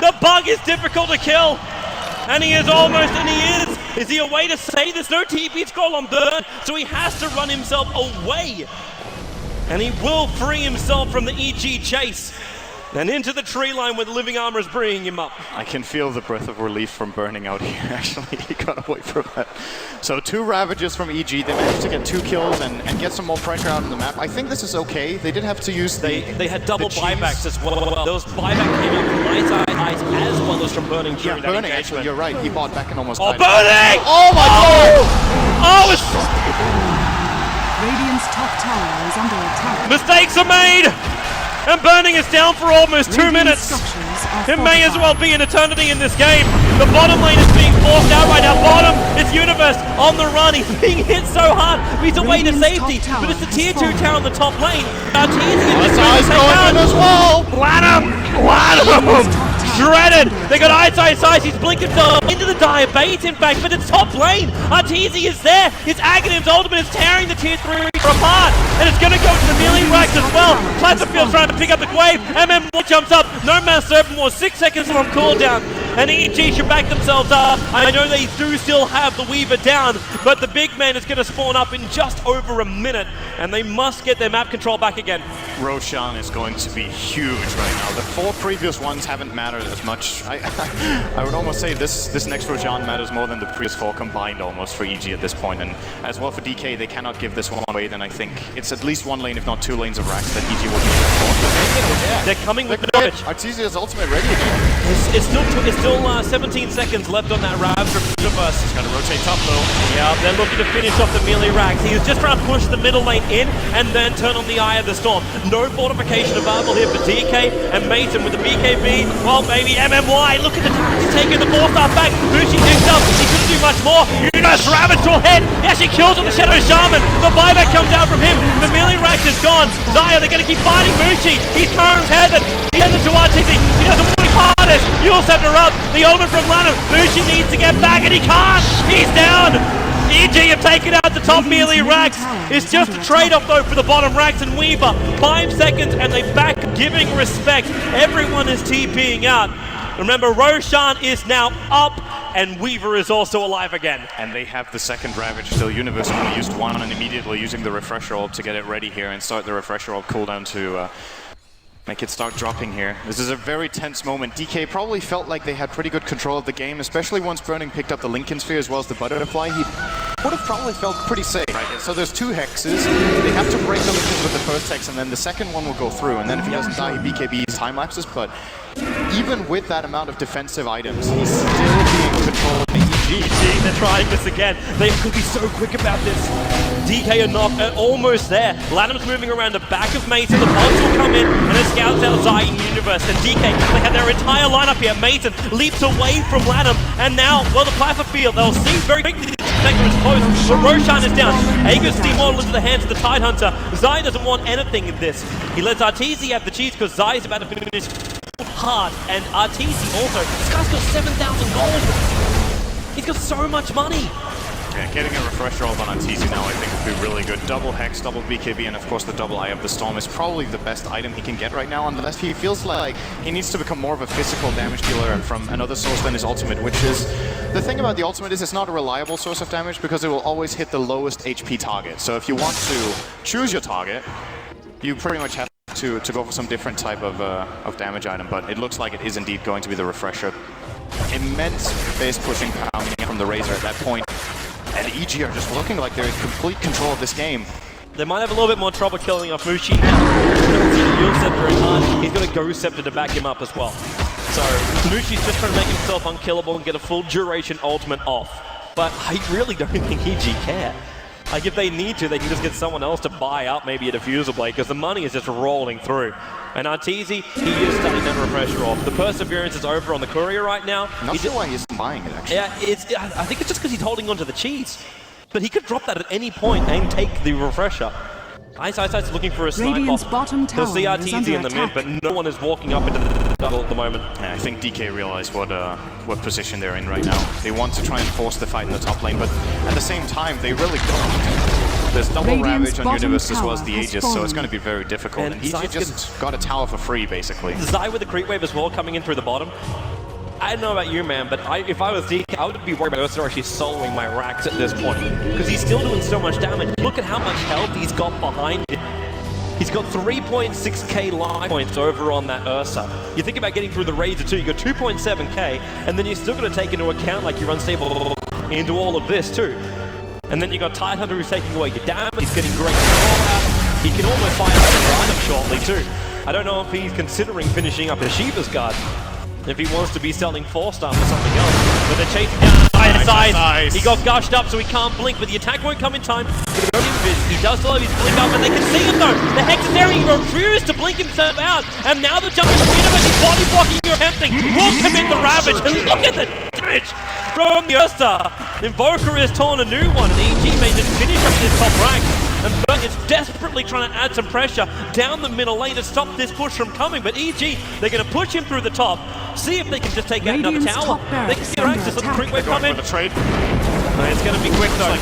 The bug is difficult to kill. And he is almost, and he is. Is he a way to say there's no TP scroll on Burn? So he has to run himself away. And he will free himself from the EG chase. And into the tree line where the living armor is bringing him up. I can feel the breath of relief from Burning out here, actually. He got away from that. So 2 Ravages from EG. They managed to get 2 kills and get some more pressure out on the map. I think this is okay. They did have to use They had double buybacks as well. Those buyback came in from Ice as well as from Burning during that Burning, engagement. actually, you're right. He bought back and almost died. Burning! Oh my god! Oh, it's... Radiant's top tower is under attack. Mistakes are made! And Burning is down for almost 2 minutes. It may as well be an eternity in this game. The bottom lane is being forced out right now. Bottom, it's Universe on the run. He's being hit so hard. He's away to safety, but it's the tier 2 tower on the top lane. Arteezy is just going in as well. Lanham! Shredded! They got Ice. He's blinking into the dire bait, in fact, but it's top lane. Arteezy is there. His Aghanim's ultimate is tearing the tier 3 apart, and it's going to go to the melee racks as well. Plasmafield's trying to pick up the wave. MM jumps up. No Mass Serpent War, 6 seconds on cooldown. And EG should back themselves up. I know they do still have the Weaver down, but the big man is going to spawn up in just over a minute, and they must get their map control back again. Roshan is going to be huge right now. The 4 previous ones haven't mattered as much. I would almost say this next Roshan matters more than the previous 4 combined almost for EG at this point. And as well for DK, they cannot give this one away. Then I think it's at least 1 lane, if not 2 lanes of Rax that EG will be. They're coming with the damage. Arteezy's ultimate ready again. It's still 17 seconds left on that Ravage from Universe. He's going to rotate top though. Yeah, they're looking to finish off the melee racks. He was just trying to push the middle lane in and then turn on the Eye of the Storm. No fortification available here for DK and Mason with the BKB. Well, maybe MMY. Look at the he's taking the 4-star back. Mushi picks up. He couldn't do much more. Universe Ravage to a head. He actually kills on the Shadow Shaman. The buyback comes out from him. The melee rack is gone. Zaya, they're going to keep fighting Mushi. He's currently tethered. He heads to Arteezy. He doesn't want to hardest. You'll set her up. The ultimate from Lanham. Mushi needs to get back and he can't. He's down. EG have taken out the top melee racks. It's just a trade-off though for the bottom racks and Weaver. 5 seconds and they back giving respect. Everyone is TPing out. Remember, Roshan is now up and Weaver is also alive again. And they have the second Ravage still. Universe only used 1 and immediately using the Refresher Orb to get it ready here and start the Refresher Orb cooldown to make it start dropping here. This is a very tense moment. DK probably felt like they had pretty good control of the game, especially once Burning picked up the Lincoln Sphere as well as the Butterfly. He would have probably felt pretty safe. Right? So there's 2 hexes. They have to break the Lincoln with the first hex, and then the second one will go through. And then if he doesn't die, he BKBs time lapses. But even with that amount of defensive items, he's still being controlled by EG. They're trying this again. They could be so quick about this. DK are not almost there. Lanham's moving around the back of Mason. The pods will come in, and it scouts out Zai in Universe. And DK, they have their entire lineup here. Mason leaps away from Lanham, and now, well, the plasma field, they'll see very quickly. Sector is close, but Roshan is down. Aegis steamrolled into the hands of the Tidehunter. Zai doesn't want anything in this. He lets Arteezy have the cheese because Zai is about to finish hard, and Arteezy also. This guy's got 7,000 gold. He's got so much money. Yeah, getting a refresh roll on Arteezy now I think would be really good. Double Hex, double BKB, and of course the double Eye of the Storm is probably the best item he can get right now, unless he feels like he needs to become more of a physical damage dealer from another source than his ultimate, which is... The thing about the ultimate is it's not a reliable source of damage because it will always hit the lowest HP target. So if you want to choose your target, you pretty much have to go for some different type of damage item, but it looks like it is indeed going to be the refresher. Immense base pushing power from the Razor at that point. And EG are just looking like they're in complete control of this game. They might have a little bit more trouble killing off Mushi now. Yield Scepter in hand. He's got a Go Scepter to back him up as well. So Mushi's just trying to make himself unkillable and get a full duration ultimate off. But I really don't think EG care. Like if they need to, they can just get someone else to buy up maybe a Diffusal Blade because the money is just rolling through. And Arteezy, he is starting that refresher off. The Perseverance is over on the Courier right now. Not sure why he's buying it actually. Yeah, I think it's just because he's holding onto the cheese. But he could drop that at any point and take the refresher. Ice looking for a sniper. Bottom tower He'll see Arteezy in the mid, but no one is walking up into the double at the moment. Yeah, I think DK realized what position they're in right now. They want to try and force the fight in the top lane, but at the same time, they really don't. There's double Ravage on Universe as well as the Aegis, so it's going to be very difficult. And EG just got a tower for free, basically. Zai with the creep wave as well, coming in through the bottom. I don't know about you, man, but if I was DK, I would be worried about Ursa actually soloing my racks at this point. Because he's still doing so much damage. Look at how much health he's got behind him. He's got 3.6k life points over on that Ursa. You think about getting through the Razor too, you got 2.7k, and then you're still going to take into account like you're unstable into all of this too. And then you got Tidehunter who's taking away your damage, he's getting great control out. He can almost fire up the item shortly too. I don't know if he's considering finishing up his Shiva's Guard. If he wants to be selling 4-star for something else. But they're chasing down Ice. He got gushed up so he can't blink, but the attack won't come in time. He does still have his blink up, and they can see him though. The Hex is there, he refused to blink himself out. And now the jumping Universe is body blocking, you're attempting. Will commit the Ravage, and look at the damage from the Ursa. Invoker has torn a new one, and EG may just finish up this top rank. And Burt is desperately trying to add some pressure down the middle lane to stop this push from coming. But EG, they're going to push him through the top, see if they can just take out another tower. They can get access, let the creep wave come in. Trade. It's going to be quick though.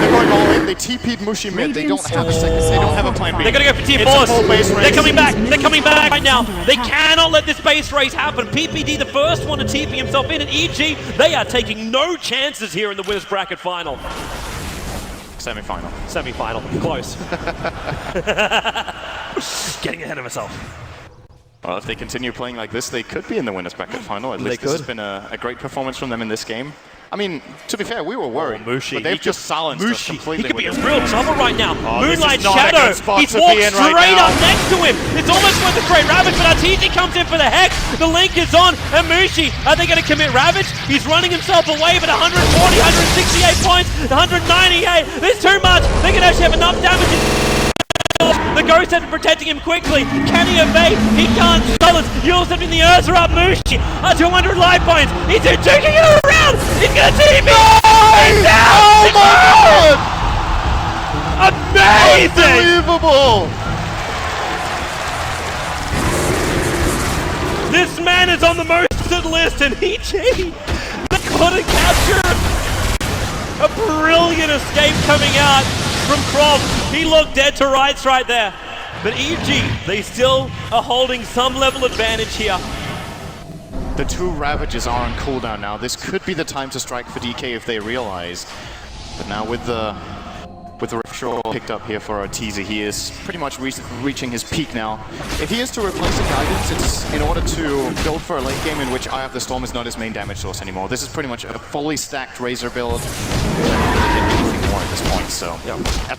They're going all in, they TP'd Mushi mid, they don't have a second, they don't have a plan B. They're going to go for T4s. They're coming back right now. They cannot let this base race happen. PPD, the first one to TP himself in, and EG, they are taking no chances here in the winners bracket final. Semi-final. Close. Getting ahead of myself. Well, if they continue playing like this, they could be in the winners bracket final. At least this has been a great performance from them in this game. I mean, to be fair, we were worried, Mushi, but they've just silenced us completely. He could be in real trouble right now. Moonlight this is not a Shadow, good spot he's to walked be in straight right now. up next to him. It's almost worth a straight Ravage, but Arteezy comes in for the Hex. The link is on, and Mushi, are they going to commit Ravage? He's running himself away, but 140, 168 points, 198. There's too much. They can actually have enough damage. The Ghost is protecting him quickly. Can he evade? He can't. Solid. You're sending the Ursa up. Mushi. 200 life points. He's taking it around. He's going to TP. He's down. Oh my god! Amazing! Unbelievable! This man is on the most list, and EG, they couldn't capture him. A brilliant escape coming out from Croft. He looked dead to rights right there. But EG, they still are holding some level advantage here. The two Ravages are on cooldown now. This could be the time to strike for DK if they realize. But now with the with the Shaw picked up here for Arteezy, he is pretty much reaching his peak now. If he is to replace the Guidance, it's in order to build for a late game in which Eye of the Storm is not his main damage source anymore. This is pretty much a fully stacked Razor build. Anything more at this point, so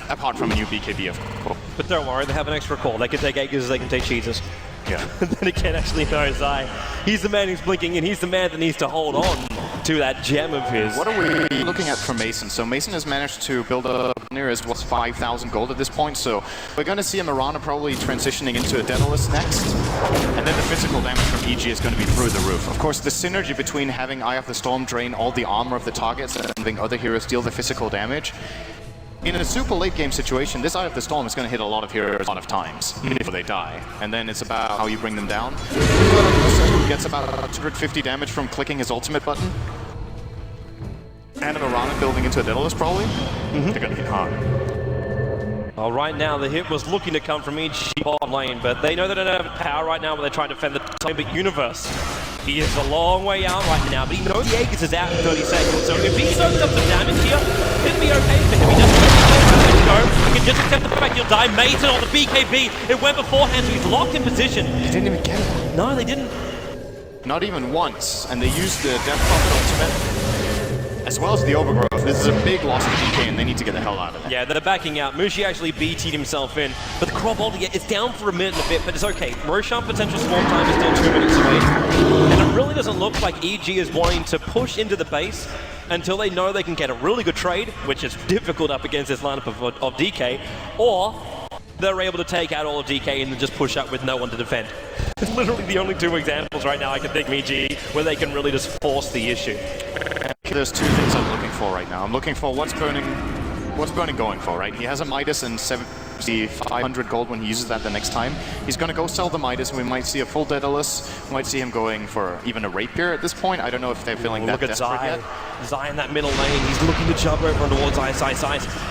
apart from a new BKB, of course. But don't worry, they have an extra call. They can take Aegis, they can take cheeses. Yeah. Then again, actually, no, Zai. He's the man who's blinking, and he's the man that needs to hold on to that gem of his. What are we looking at for Mason? So Mason has managed to build up near as what's 5,000 gold at this point, so we're going to see a Mirana probably transitioning into a Daedalus next, and then the physical damage from EG is going to be through the roof. Of course, the synergy between having Eye of the Storm drain all the armor of the targets and having other heroes deal the physical damage. In a super late game situation, this Eye of the Storm is going to hit a lot of heroes a lot of times before they die. And then it's about how you bring them down. Gets about 150 damage from clicking his ultimate button. And a Mirana building into a Daedalus probably. They're going to get hard. Well, right now the hit was looking to come from EG bottom lane, but they know they don't have power right now when they try to defend the Tobic universe. He is a long way out right now, but he knows the Aegis is out in 30 seconds, so if he soaks up some damage here, it'll be okay for him. He doesn't let go. He can just accept the fact he'll die. Mason on the BKB. It went beforehand, so he's locked in position. They didn't even get it. No, they didn't. Not even once, and they used the Death Prophet ultimate. As well as the Overgrowth, this is a big loss to DK and they need to get the hell out of it. Yeah, they're backing out. Mushi actually BT'd himself in, but the crop ult, it's down for a minute and a bit, but it's okay. Roshan potential swarm time is still 2 minutes away. And it really doesn't look like EG is wanting to push into the base until they know they can get a really good trade, which is difficult up against this lineup of DK, or they're able to take out all of DK and then just push up with no one to defend. It's literally the only two examples right now I can think of EG where they can really just force the issue. There's two things I'm looking for right now. I'm looking for what's Burning going for, right? He has a Midas and 500 gold when he uses that the next time. He's going to go sell the Midas and we might see a full Daedalus. We might see him going for even a Rapier at this point. I don't know if they're feeling that desperate yet. Zai in that middle lane, he's looking to jump over towards Ice.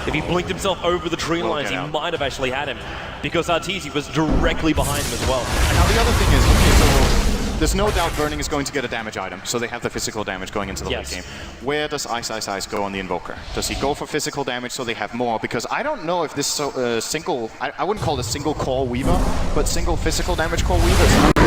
If he blinked himself over the tree lines, he might have actually had him, because Arteezy was directly behind him as well. And now the other thing is, okay, so there's no doubt Burning is going to get a damage item, so they have the physical damage going into the late game. Where does Ice go on the Invoker? Does he go for physical damage so they have more? Because I don't know if this single, I wouldn't call it a single core Weaver, but single physical damage core Weaver is enough to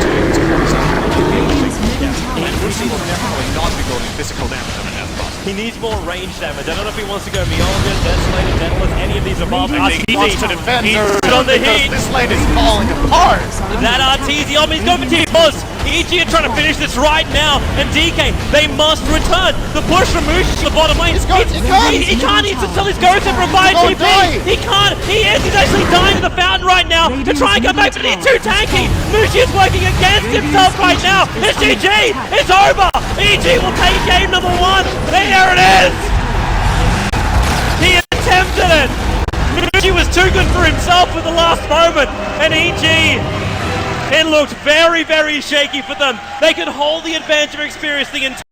and Mushi will definitely not be going physical damage on the Death Boss. He needs more range damage. I don't know if he wants to go Mjolnir, Desolator, Daedalus, any of these above. He wants to defend on the heat. This lane is falling apart. That Arteezy, he's going for TI4. EG are trying to finish this right now, and DK, they must return. The push from Mushi to the bottom lane. He can't even sell his ghost and revive TP. He can't. He's actually dying in the fountain right now to try and go back, but he's too tanky. Mushi is working against himself right now. It's GG. It's over. EG will take game number 1. There it is. He attempted it. Mushi was too good for himself at the last moment, and EG, it looked very, very shaky for them. They could hold the advantage of experience the entire